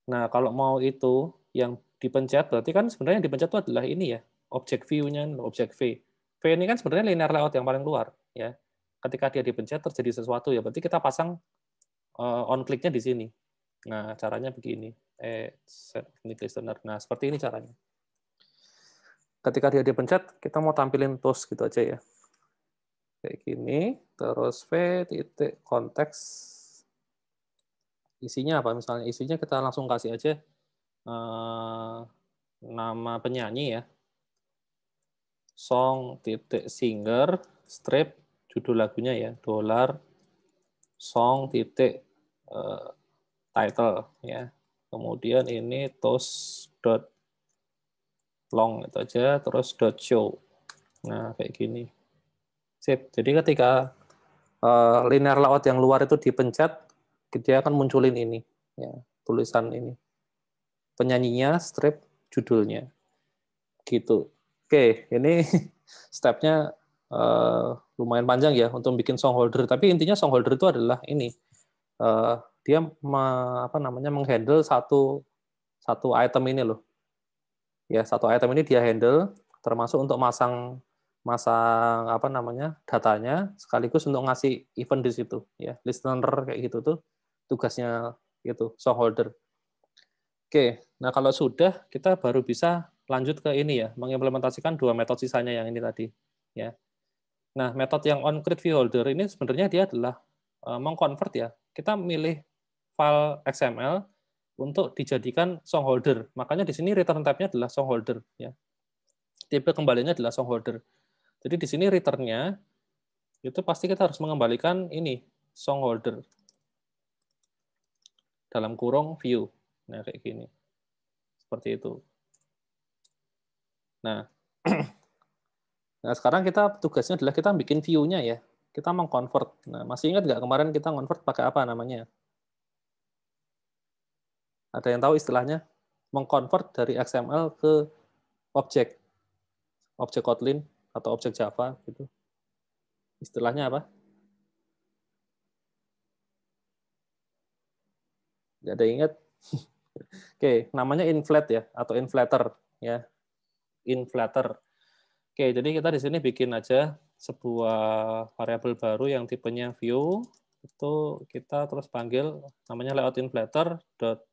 Nah, kalau mau itu yang dipencet berarti kan sebenarnya yang dipencet itu adalah ini ya, objek view-nya, objek V. V ini kan sebenarnya linear layout yang paling luar ya. Ketika dia dipencet terjadi sesuatu ya, berarti kita pasang on click-nya di sini. Nah, caranya begini. Set listener. Nah, seperti ini caranya. Ketika dia dipencet, kita mau tampilin toast gitu aja ya. Kayak gini, terus v titik konteks. Isinya apa? Misalnya isinya kita langsung kasih aja nama penyanyi ya. Song titik singer strip judul lagunya ya, $song titik title ya. Kemudian ini toast dot long itu aja, terus dot show. Nah, kayak gini. Sip. Jadi ketika linear layout yang luar itu dipencet, dia akan munculin ini, ya, tulisan ini. Penyanyinya, strip, judulnya. Gitu. Oke, ini stepnya lumayan panjang ya untuk bikin song holder. Tapi intinya song holder itu adalah ini. Dia menghandle satu item ini loh. Ya, satu item ini dia handle termasuk untuk masang datanya sekaligus untuk ngasih event di situ ya, listener kayak gitu tuh tugasnya itu song holder. Oke, nah kalau sudah kita baru bisa lanjut ke ini ya, mengimplementasikan dua metode sisanya yang ini tadi ya. Nah, metode yang onCreate viewHolder ini sebenarnya dia adalah mengconvert ya. Kita milih file XML untuk dijadikan songholder. Makanya di sini return type-nya adalah songholder ya. Tipe kembalinya adalah songholder. Jadi di sini return-nya itu pasti kita harus mengembalikan ini songholder dalam kurung view. Nah, kayak gini. Seperti itu. Nah, nah sekarang kita tugasnya adalah kita bikin view-nya ya. Kita mengconvert. Nah, masih ingat nggak kemarin kita convert pakai apa namanya? Ada yang tahu istilahnya? Mengconvert dari XML ke objek. Objek Kotlin atau objek Java gitu. Istilahnya apa? Nggak ada yang ingat? Oke, namanya inflate ya atau inflator ya. Inflator. Oke, jadi kita di sini bikin aja sebuah variabel baru yang tipenya view. Itu kita terus panggil namanya layout inflator dot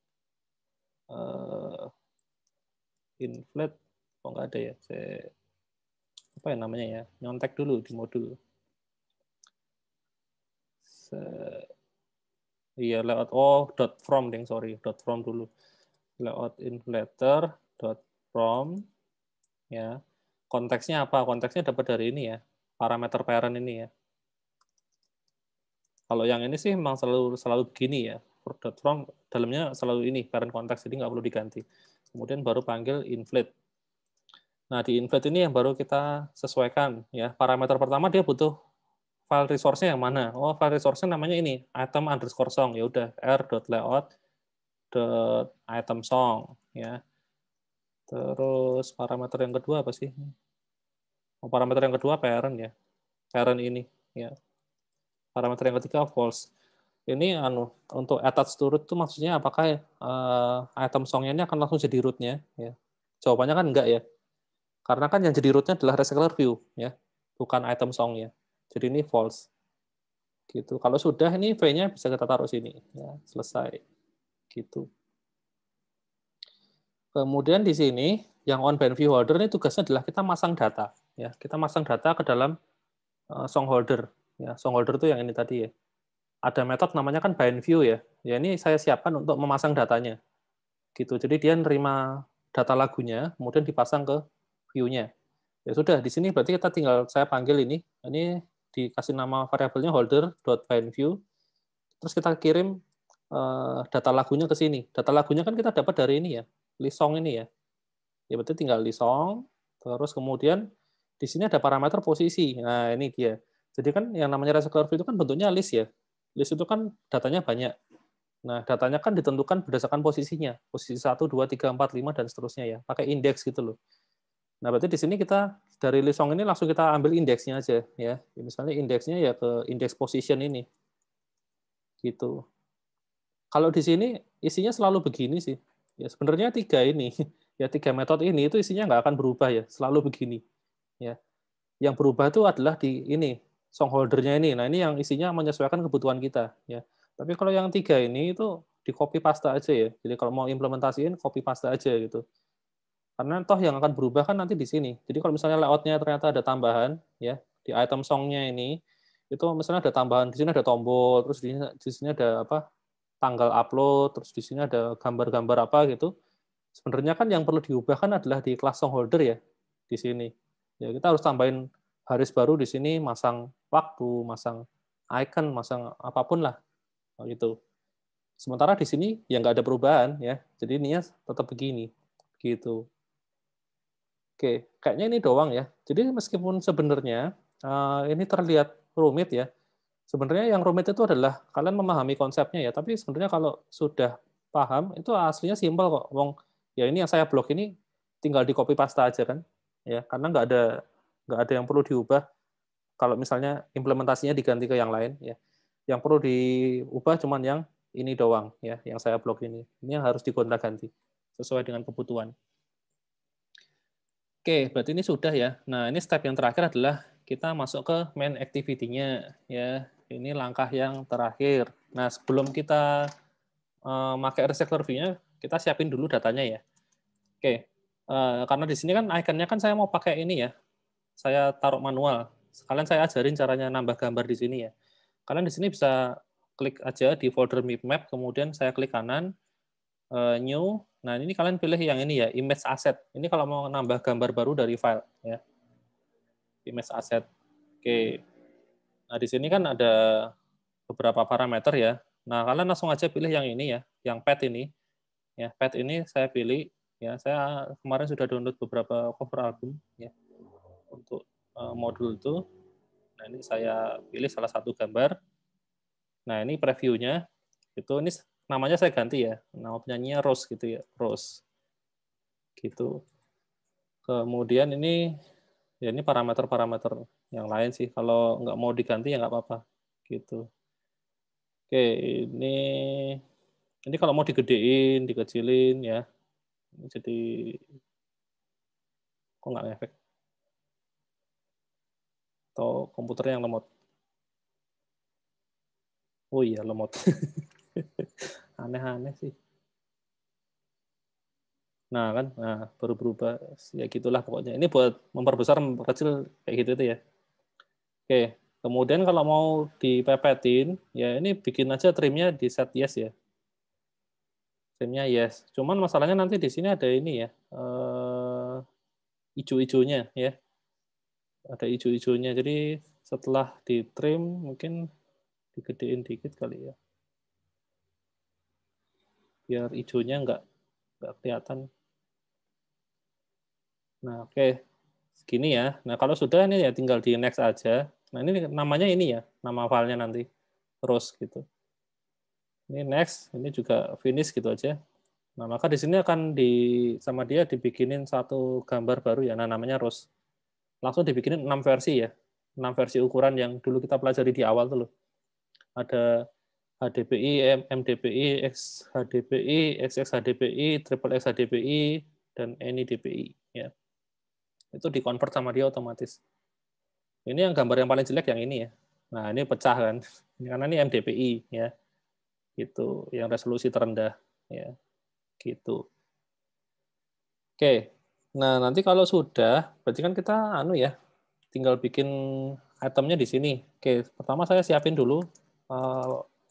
inflate. Oh nggak ada ya. Apa ya namanya ya? Nyontek dulu di modul. Iya, layout dot from ding, sorry, dot from dulu. Layout inflator dot from ya. Konteksnya apa? Konteksnya dapat dari ini ya. Parameter parent ini ya. Kalau yang ini sih memang selalu begini ya. Dot from dalamnya selalu ini parent konteks, jadi nggak perlu diganti. Kemudian baru panggil inflate. Nah, di inflate ini yang baru kita sesuaikan ya. Parameter pertama dia butuh file resource-nya yang mana? Oh, file resource-nya namanya ini, item underscore song. Ya udah, r.layout.item song ya. Terus parameter yang kedua apa sih? Oh, parameter yang kedua parent ya. Parent ini ya. Parameter yang ketiga false. Ini untuk attach to root itu maksudnya apakah item songnya ini akan langsung jadi root-nya ya. Jawabannya kan enggak ya. Karena kan yang jadi root-nya adalah recycler view ya, bukan item song-nya. Jadi ini false. Gitu. Kalau sudah ini v-nya bisa kita taruh sini ya, selesai. Gitu. Kemudian di sini yang on-bind viewHolder ini tugasnya adalah kita masang data ya. Kita masang data ke dalam songholder ya. Songholder itu yang ini tadi ya. Ada metode namanya kan bind view ya. Ya ini saya siapkan untuk memasang datanya. Gitu. Jadi dia nerima data lagunya, kemudian dipasang ke view-nya. Ya sudah, di sini berarti kita tinggal saya panggil ini dikasih nama variabelnya holder.bindView. Terus kita kirim data lagunya ke sini. Data lagunya kan kita dapat dari ini ya, list song ini ya. Ya berarti tinggal list song, terus kemudian di sini ada parameter posisi. Nah, ini dia. Jadi kan yang namanya recycler view itu kan bentuknya list ya. List itu kan datanya banyak. Nah, datanya kan ditentukan berdasarkan posisinya. Posisi 1, 2, 3, 4, 5, dan seterusnya ya. Pakai indeks gitu loh. Nah, berarti di sini kita dari list song ini langsung kita ambil indeksnya aja ya. Misalnya indeksnya ya ke index position ini. Gitu. Kalau di sini isinya selalu begini sih. Ya sebenarnya 3 ini. Ya 3 metode ini itu isinya nggak akan berubah ya, selalu begini. Ya. Yang berubah itu adalah di ini songholder-nya ini. Nah, ini yang isinya menyesuaikan kebutuhan kita ya. Tapi kalau yang 3 ini itu di copy paste aja ya. Jadi kalau mau implementasiin copy paste aja gitu. Karena toh yang akan berubah kan nanti di sini. Jadi kalau misalnya layout-nya ternyata ada tambahan ya di item song-nya ini, itu misalnya ada tambahan, di sini ada tombol, terus di sini ada apa? Tanggal upload, terus di sini ada gambar-gambar apa gitu. Sebenarnya kan yang perlu diubah kan adalah di kelas songholder ya di sini. Ya kita harus tambahin baris baru di sini, masang waktu, masang icon, masang apapun lah gitu. Sementara di sini ya nggak ada perubahan ya. Jadi ininya tetap begini gitu. Oke, kayaknya ini doang ya. Jadi meskipun sebenarnya ini terlihat rumit ya, sebenarnya yang rumit itu adalah kalian memahami konsepnya ya. Tapi sebenarnya kalau sudah paham, itu aslinya simpel kok. Wong, ya ini yang saya blok ini tinggal di copy paste aja kan, ya karena nggak ada yang perlu diubah. Kalau misalnya implementasinya diganti ke yang lain, ya yang perlu diubah cuman yang ini doang ya, yang saya blok ini. Ini yang harus digonta-ganti sesuai dengan kebutuhan. Oke, berarti ini sudah ya. Nah, ini step yang terakhir adalah kita masuk ke main activity-nya ya. Ini langkah yang terakhir. Nah, sebelum kita pakai recycler view-nya, kita siapin dulu datanya ya. Oke, karena di sini kan ikonnya kan saya mau pakai ini ya. Saya taruh manual. Sekalian saya ajarin caranya nambah gambar di sini ya. Kalian di sini bisa klik aja di folder map, kemudian saya klik kanan, new. Nah, ini kalian pilih yang ini ya, image asset. Ini kalau mau nambah gambar baru dari file ya. Image asset. Oke. Nah, di sini kan ada beberapa parameter ya. Nah, kalian langsung aja pilih yang ini ya, yang path ini. Ya, path ini saya pilih ya. Saya kemarin sudah download beberapa cover album ya untuk modul itu. Nah, ini saya pilih salah satu gambar. Nah, ini previewnya. Itu ini namanya saya ganti ya. Nama penyanyinya Rose gitu ya, Rose. Gitu. Kemudian ini ya ini parameter-parameter yang lain sih. Kalau nggak mau diganti ya nggak apa-apa. Gitu. Oke, ini kalau mau digedein, dikecilin ya. Jadi kok nggak ngefek? Atau komputernya yang lemot? Oh iya, lemot. Aneh-aneh sih. Nah kan, nah baru berubah. Ya gitulah pokoknya. Ini buat memperbesar, memperkecil kayak gitu itu ya. Oke, kemudian kalau mau dipepetin, ya ini bikin aja trimnya di set yes ya. Trimnya yes. Cuman masalahnya nanti di sini ada ini ya, hijau-hijaunya ya. Ada hijau-hijaunya. Jadi setelah di trim mungkin digedein dikit kali ya. Biar hijaunya nggak kelihatan. Nah, oke. Segini ya. Nah, kalau sudah ini ya tinggal di next aja. Nah, ini namanya ini ya, nama filenya nanti. Terus gitu. Ini next, ini juga finish gitu aja. Nah, maka di sini akan sama dia dibikinin satu gambar baru ya, nah namanya Rose. Langsung dibikinin 6 versi ya. 6 versi ukuran yang dulu kita pelajari di awal tuh loh. Ada HDPI, MDPI, XHDPI, XXHDPI, triple XHDPI, dan NIDPI ya. Itu dikonvert sama dia otomatis. Ini yang gambar yang paling jelek yang ini ya. Nah, ini pecah kan. Karena ini MDPI ya. Gitu, yang resolusi terendah ya. Gitu. Oke. Nah, nanti kalau sudah, berarti kan kita tinggal bikin itemnya di sini. Oke, pertama saya siapin dulu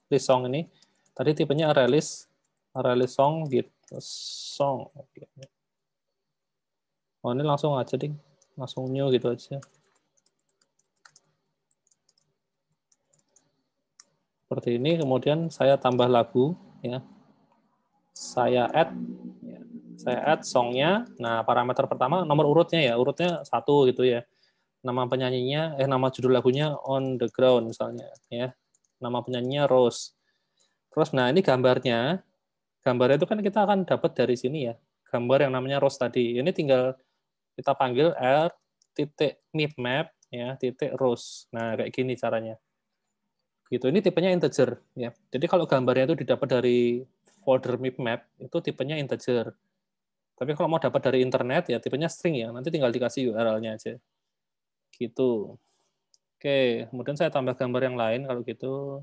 list song ini. Tadi tipenya release song gitu. Song. Oke. Oh, ini langsung aja ding. Langsung new gitu aja. Seperti ini, kemudian saya tambah lagu ya. Saya add songnya. Nah, parameter pertama nomor urutnya ya, urutnya 1 gitu ya. Nama penyanyinya, nama judul lagunya On the Ground misalnya ya. Nama penyanyinya Rose. Terus nah ini gambarnya itu kan kita akan dapat dari sini ya. Gambar yang namanya Rose tadi. Ini tinggal kita panggil r.map ya, .rose. Nah, kayak gini caranya. Gitu. Ini tipenya integer ya. Jadi kalau gambarnya itu didapat dari folder map itu tipenya integer. Tapi kalau mau dapat dari internet ya tipenya string ya. Nanti tinggal dikasih URL-nya aja. Gitu. Oke, kemudian saya tambah gambar yang lain kalau gitu.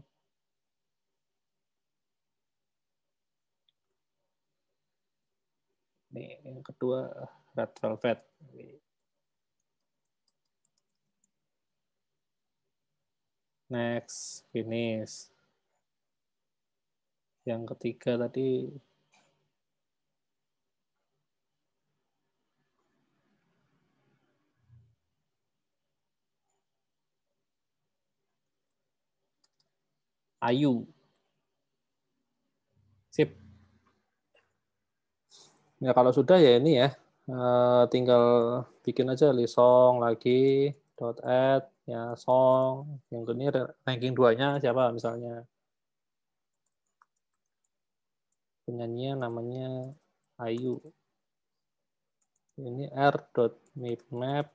Nih, yang kedua red velvet. Next, finish. Yang ketiga tadi Ayu. Sip. Ya kalau sudah ya ini ya, tinggal bikin aja lisong lagi .add ya song. Yang ini ranking 2-nya siapa misalnya. Penyanyinya namanya Ayu. Ini r.map.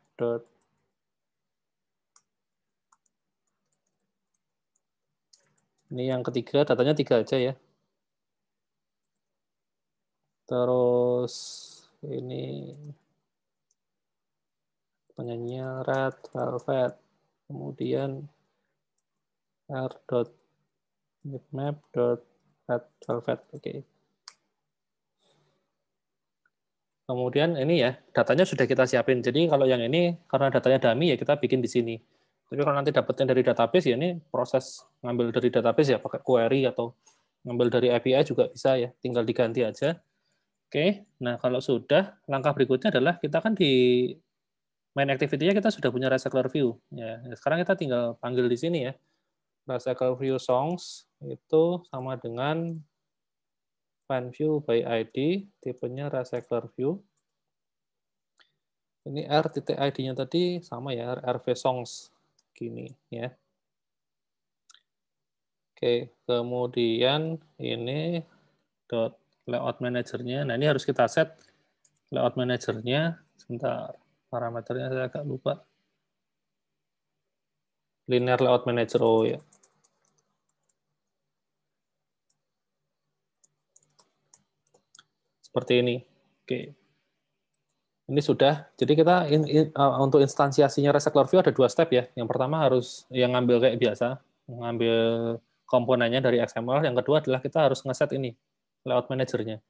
Ini yang ketiga, datanya 3 aja ya. Terus ini penyanyinya Red Velvet. Kemudian r.map.red velvet. Oke. Kemudian ini ya, datanya sudah kita siapin. Jadi kalau yang ini karena datanya dummy ya kita bikin di sini. Tapi kalau nanti dapatnya dari database, ya ini proses ngambil dari database ya, pakai query atau ngambil dari API juga bisa ya, tinggal diganti aja. Oke, nah kalau sudah, langkah berikutnya adalah kita kan di main activity-nya kita sudah punya recycler view. Ya, sekarang kita tinggal panggil di sini ya. Recycler view songs itu sama dengan find view by ID, tipenya recycler view. Ini r.id-nya tadi sama ya, rv songs gini ya. Oke, kemudian ini dot layout manager-nya. Nah, ini harus kita set layout manager-nya. Sebentar, parameternya saya agak lupa. Linear layout manager, oh ya. Seperti ini. Oke. Ini sudah. Jadi kita untuk instansiasinya recycler view ada 2 step ya. Yang pertama harus yang ngambil kayak biasa, ngambil komponennya dari XML. Yang kedua adalah kita harus ngeset ini layout manager-nya.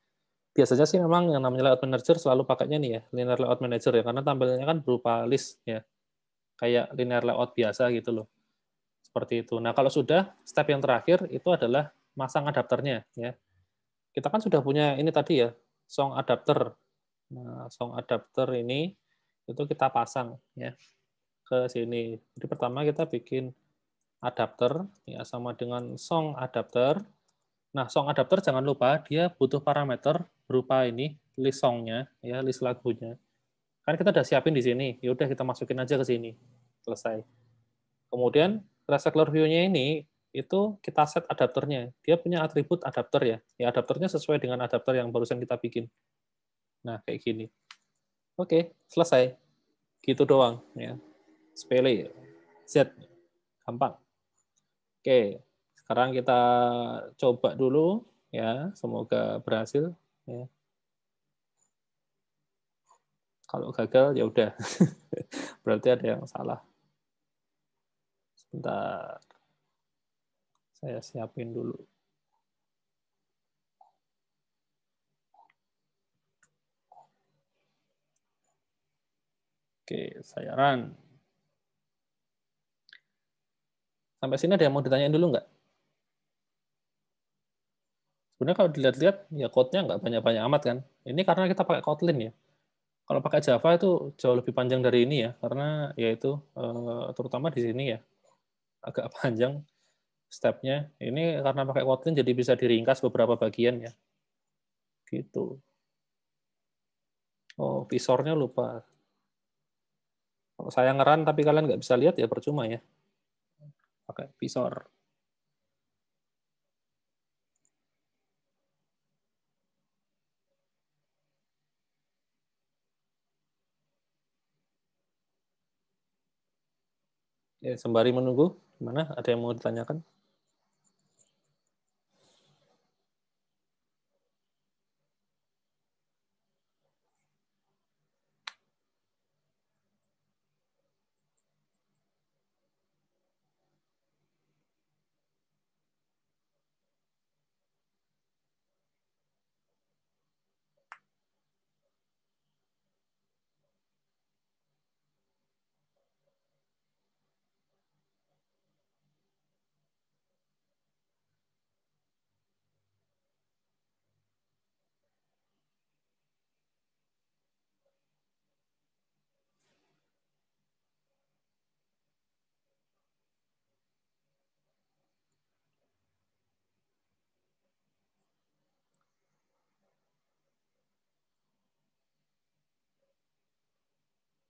Biasanya sih memang yang namanya layout manager selalu pakainya nih ya, linear layout manager ya, karena tampilannya kan berupa list ya, kayak linear layout biasa gitu loh. Seperti itu. Nah, kalau sudah, step yang terakhir itu adalah masang adapternya ya. Kita kan sudah punya ini tadi ya, song adapter. Nah, song adapter ini itu kita pasang ya ke sini. Jadi pertama kita bikin adapter ya sama dengan song adapter. Nah, song adapter jangan lupa dia butuh parameter berupa ini list songnya ya, list lagunya. Kan kita udah siapin di sini. Ya udah kita masukin aja ke sini. Selesai. Kemudian recycler view-nya ini itu kita set adapternya. Dia punya atribut adapter ya. Ya adapternya sesuai dengan adapter yang barusan kita bikin. Nah, kayak gini. Oke, selesai. Gitu doang ya. Sepele. Set. Gampang. Oke, sekarang kita coba dulu ya, semoga berhasil ya. Kalau gagal ya udah. Berarti ada yang salah. Sebentar. Saya siapin dulu. Oke, saya run. Sampai sini ada yang mau ditanyain dulu nggak? Sebenarnya kalau dilihat-lihat, ya code-nya nggak banyak-banyak amat kan. Ini karena kita pakai Kotlin ya. Kalau pakai Java itu jauh lebih panjang dari ini ya, karena yaitu terutama di sini ya, agak panjang step-nya. Ini karena pakai Kotlin jadi bisa diringkas beberapa bagian ya. Gitu. Oh, visornya lupa. Kalau saya ngeran tapi kalian nggak bisa lihat ya percuma ya. Pakai visor. Ya, sembari menunggu, gimana? Ada yang mau ditanyakan?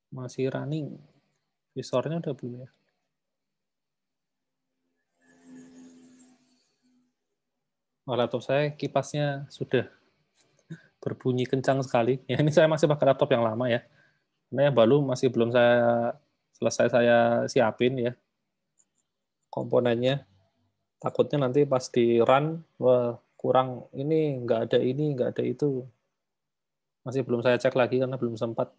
Masih running. Visornya udah belum ya? Oh, laptop saya kipasnya sudah berbunyi kencang sekali. Ya, ini saya masih pakai laptop yang lama ya. Karena yang baru masih belum saya siapin ya komponennya. Takutnya nanti pas di run, wah, kurang ini, nggak ada itu. Masih belum saya cek lagi karena belum sempat.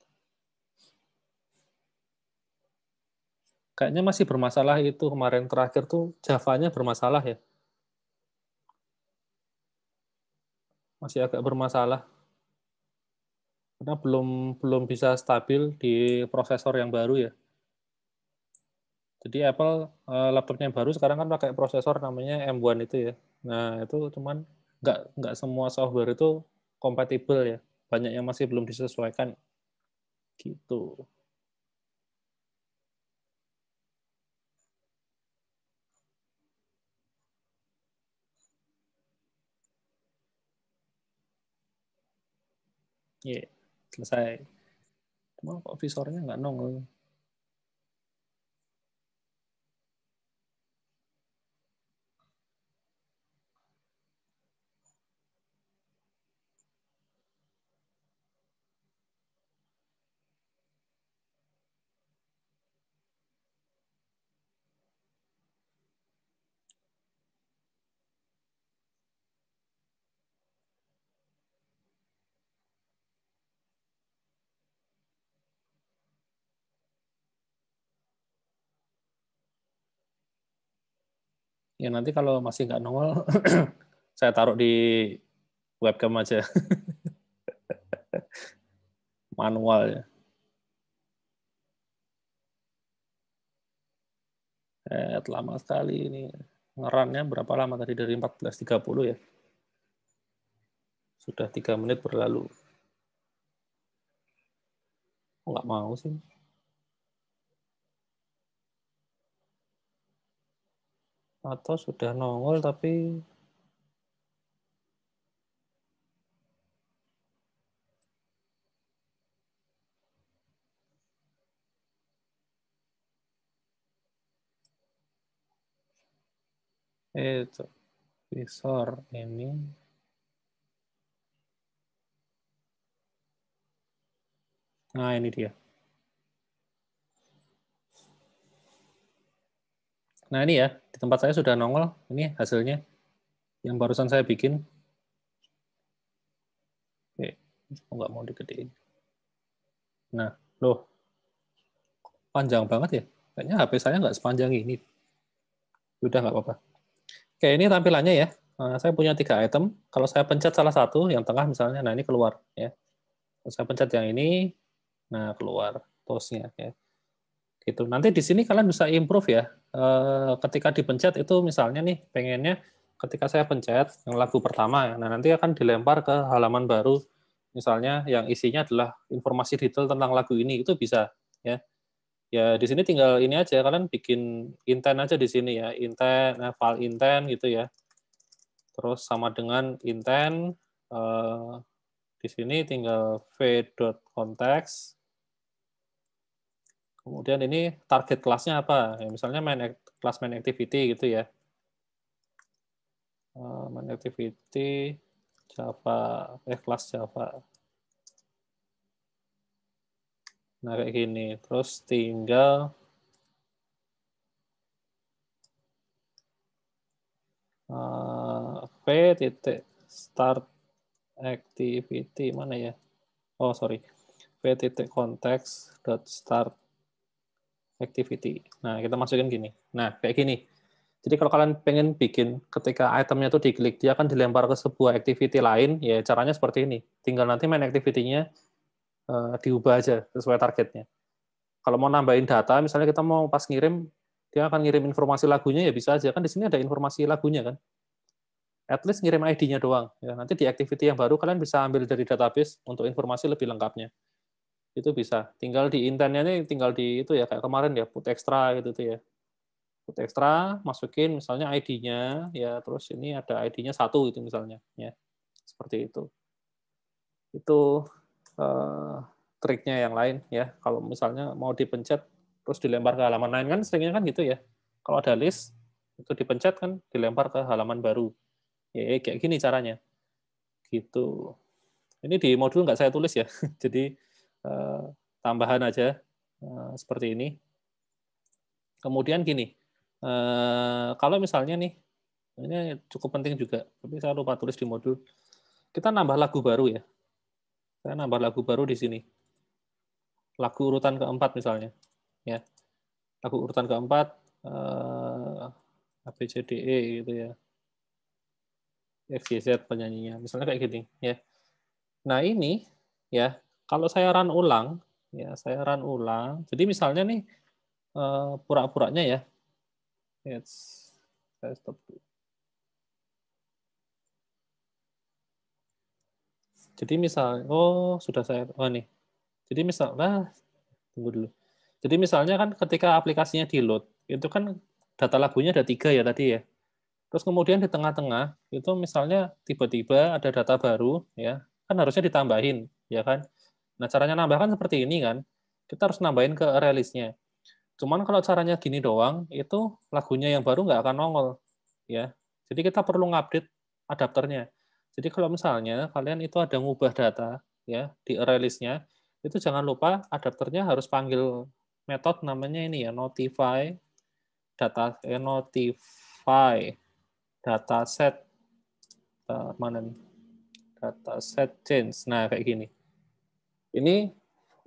Kayaknya masih bermasalah itu kemarin terakhir tuh Java-nya bermasalah ya. Masih agak bermasalah. Karena belum bisa stabil di prosesor yang baru ya. Jadi Apple laptopnya baru sekarang kan pakai prosesor namanya M1 itu ya. Nah, itu cuman nggak semua software itu kompatibel ya. Banyak yang masih belum disesuaikan gitu. Iya, selesai. Cuma kok visornya nggak nongol. Ya nanti kalau masih nggak nongol, saya taruh di webcam aja. Manual ya. Lama sekali ini. Ngerannya berapa lama tadi? Dari 14.30 ya. Sudah 3 menit berlalu. Nggak mau sih. Atau sudah nongol tapi itu visor ini. Nah, ini dia. Nah, ini ya, di tempat saya sudah nongol. Ini hasilnya yang barusan saya bikin. Oke, nggak mau digedein. Nah, loh, panjang banget ya. Kayaknya HP saya nggak sepanjang ini. Udah nggak apa-apa. Oke, ini tampilannya ya. Saya punya 3 item. Kalau saya pencet salah satu, yang tengah misalnya, nah ini keluar. Ya. Kalau saya pencet yang ini, nah keluar toolsnya. Ya. Gitu. Nanti di sini kalian bisa improve ya. Ketika dipencet itu misalnya nih, pengennya ketika saya pencet yang lagu pertama, ya, nah nanti akan dilempar ke halaman baru. Misalnya yang isinya adalah informasi detail tentang lagu ini, itu bisa. Ya. Ya di sini tinggal ini aja, kalian bikin intent aja di sini ya, intent, file intent gitu ya. Terus sama dengan intent, di sini tinggal v.context. Kemudian ini target kelasnya apa? Ya, misalnya kelas main activity gitu ya. Main activity Java, kelas Java. Nah kayak gini. Terus tinggal v.start activity mana ya? Oh sorry, v.context.start activity. Nah kita masukin gini. Nah kayak gini. Jadi kalau kalian pengen bikin ketika itemnya itu diklik, dia akan dilempar ke sebuah activity lain, ya caranya seperti ini. Tinggal nanti main activity-nya diubah aja sesuai targetnya. Kalau mau nambahin data, misalnya kita mau pas ngirim, dia akan ngirim informasi lagunya, ya bisa aja. Kan di sini ada informasi lagunya kan. At least ngirim ID-nya doang. Ya, nanti di activity yang baru, kalian bisa ambil dari database untuk informasi lebih lengkapnya. Itu bisa. Tinggal di intentnya ini, tinggal di itu ya, kayak kemarin ya, put extra gitu tuh ya. Put extra, masukin misalnya ID-nya, ya terus ini ada ID-nya 1 itu misalnya. Ya, seperti itu. Itu triknya yang lain ya. Kalau misalnya mau dipencet terus dilempar ke halaman lain kan seringnya kan gitu ya. Kalau ada list itu dipencet kan dilempar ke halaman baru. Ya kayak gini caranya. Gitu. Ini di modul nggak saya tulis ya. Jadi tambahan aja seperti ini. Kemudian gini. Kalau misalnya nih ini cukup penting juga, tapi saya lupa tulis di modul. Kita nambah lagu baru ya. Saya nambah lagu baru di sini. Lagu urutan keempat misalnya. Ya. Lagu urutan keempat A B C D E gitu ya, X Y Z penyanyinya misalnya kayak gini ya. Nah ini ya kalau saya run ulang ya, saya run ulang, jadi misalnya nih pura-puranya ya. Saya stop dulu. Jadi misal, sudah saya, nih. Jadi misalnya, tunggu dulu. Jadi misalnya kan ketika aplikasinya di load, itu kan data lagunya ada 3 ya tadi ya. Terus kemudian di tengah-tengah itu misalnya tiba-tiba ada data baru ya, kan harusnya ditambahin ya kan. Nah caranya nambah kan seperti ini kan, kita harus nambahin ke release-nya. Cuman kalau caranya gini doang, itu lagunya yang baru nggak akan nongol ya. Jadi kita perlu ngupdate adapternya. Jadi kalau misalnya kalian itu ada ngubah data ya di release-nya, itu jangan lupa adapternya harus panggil metode namanya ini ya, notify dataset mana nih? Dataset change. Nah, kayak gini. Ini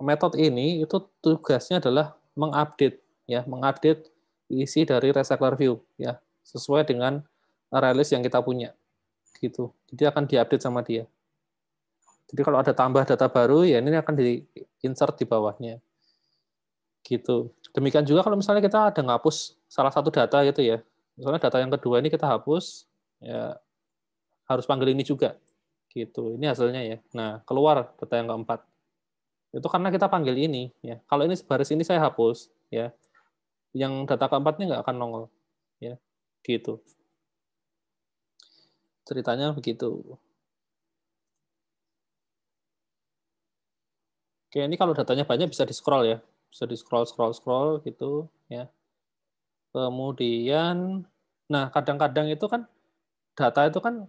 metode ini itu tugasnya adalah mengupdate ya, mengupdate isi dari recycler view ya, sesuai dengan release yang kita punya gitu. Jadi akan diupdate sama dia. Jadi kalau ada tambah data baru ya ini akan di-insert di bawahnya. Gitu. Demikian juga kalau misalnya kita ada ngapus salah satu data gitu ya. Misalnya data yang kedua ini kita hapus, ya harus panggil ini juga. Gitu. Ini hasilnya ya. Nah, keluar data yang keempat. Itu karena kita panggil ini ya. Kalau ini baris ini saya hapus ya. Yang data keempatnya nggak akan nongol ya. Gitu. Ceritanya begitu. Oke, ini kalau datanya banyak bisa di-scroll ya. Bisa di-scroll gitu ya. Kemudian nah, kadang-kadang itu kan data itu kan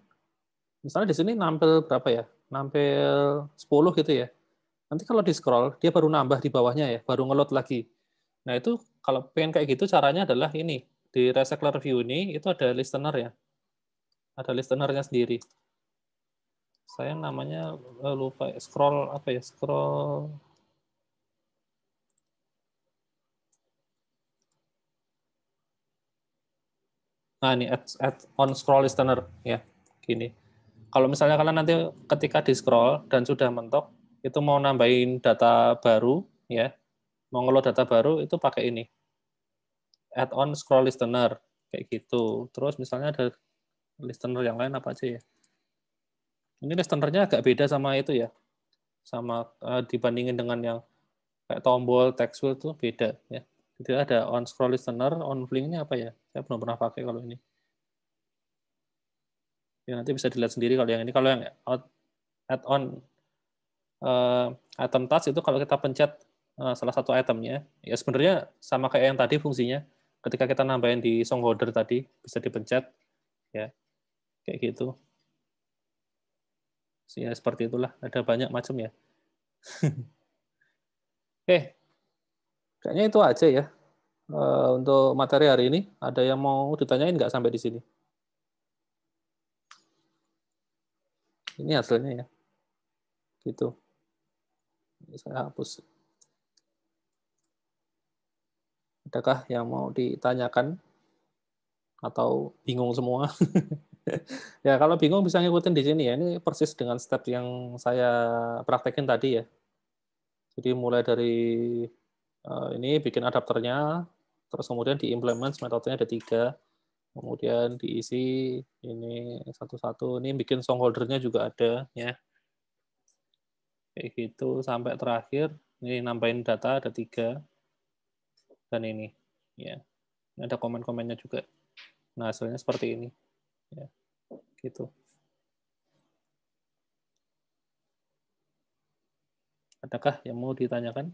misalnya di sini nampil berapa ya? Nampil 10 gitu ya. Nanti kalau di-scroll, dia baru nambah di bawahnya ya, baru nge-load lagi. Nah, itu kalau pengen kayak gitu caranya adalah ini. Di recycler view ini itu ada listener ya. Ada listenernya sendiri. Saya namanya lupa scroll apa ya? Scroll Nah, ini add on scroll listener ya. Gini. Kalau misalnya kalian nanti ketika di scroll dan sudah mentok itu mau nambahin data baru ya, mau ngeload data baru itu pakai ini. Add on scroll listener kayak gitu. Terus misalnya ada listener yang lain apa aja ya? Ini listenernya agak beda sama itu ya. Sama dibandingin dengan yang kayak tombol text wheel itu beda ya. Jadi ada on scroll listener, on blink ini apa ya? Saya belum pernah pakai kalau ini. Ya, nanti bisa dilihat sendiri kalau yang ini. Kalau yang add on item touch itu kalau kita pencet salah satu itemnya, ya sebenarnya sama kayak yang tadi fungsinya. Ketika kita nambahin di song holder tadi, bisa dipencet, ya kayak gitu. Ya seperti itulah. Ada banyak macam ya. Kayaknya itu aja ya untuk materi hari ini. Ada yang mau ditanyain nggak sampai di sini? Ini hasilnya ya. Gitu. Ini saya hapus. Adakah yang mau ditanyakan? Atau bingung semua? Ya, kalau bingung bisa ngikutin di sini ya. Ini persis dengan step yang saya praktekin tadi ya. Jadi mulai dari ini bikin adapternya, terus kemudian diimplement metodenya ada 3, kemudian diisi ini satu-satu. Ini bikin song holdernya juga ada ya. Kayak gitu sampai terakhir ini nambahin data ada 3 dan ini ya. Ini ada komen-komennya juga. Nah, hasilnya seperti ini. Ya, gitu. Adakah yang mau ditanyakan?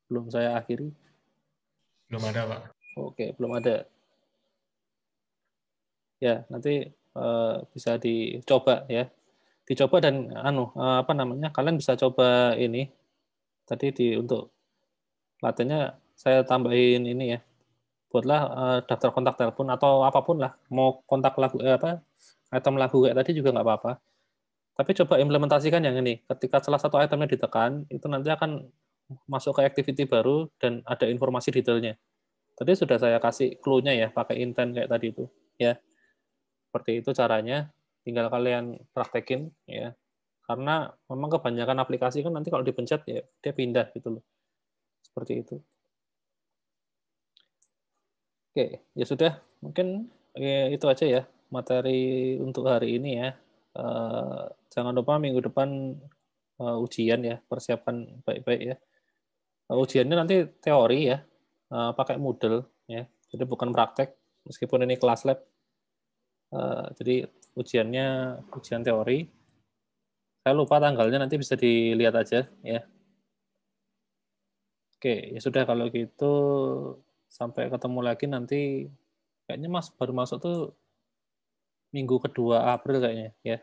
Belum saya akhiri. Belum ada, Pak. Oke, belum ada. Ya, nanti bisa dicoba ya. Dicoba dan apa namanya? Kalian bisa coba ini. Tadi untuk latihannya saya tambahin ini ya. Buatlah daftar kontak telepon atau apapun lah. Mau kontak lagu item lagu kayak tadi juga nggak apa-apa. Tapi coba implementasikan yang ini. Ketika salah satu itemnya ditekan, itu nanti akan masuk ke activity baru dan ada informasi detailnya. Tadi sudah saya kasih clue-nya ya, pakai intent kayak tadi itu. Ya, seperti itu caranya. Tinggal kalian praktekin ya. Karena memang kebanyakan aplikasi kan nanti kalau dipencet ya dia pindah gitu loh. Seperti itu. Oke, ya sudah. Mungkin itu aja ya materi untuk hari ini ya. Jangan lupa minggu depan ujian ya, persiapan baik-baik ya. Ujiannya nanti teori ya, pakai Moodle ya. Jadi bukan praktek, meskipun ini kelas lab. Jadi ujiannya ujian teori. Saya lupa tanggalnya, nanti bisa dilihat aja ya. Oke, ya sudah kalau gitu sampai ketemu lagi nanti. Kayaknya Mas baru masuk tuh minggu kedua April kayaknya ya.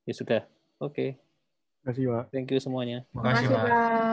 Ya sudah. Oke. Terima kasih, Pak. Thank you semuanya. Makasih, Makasih, Pak. Pak.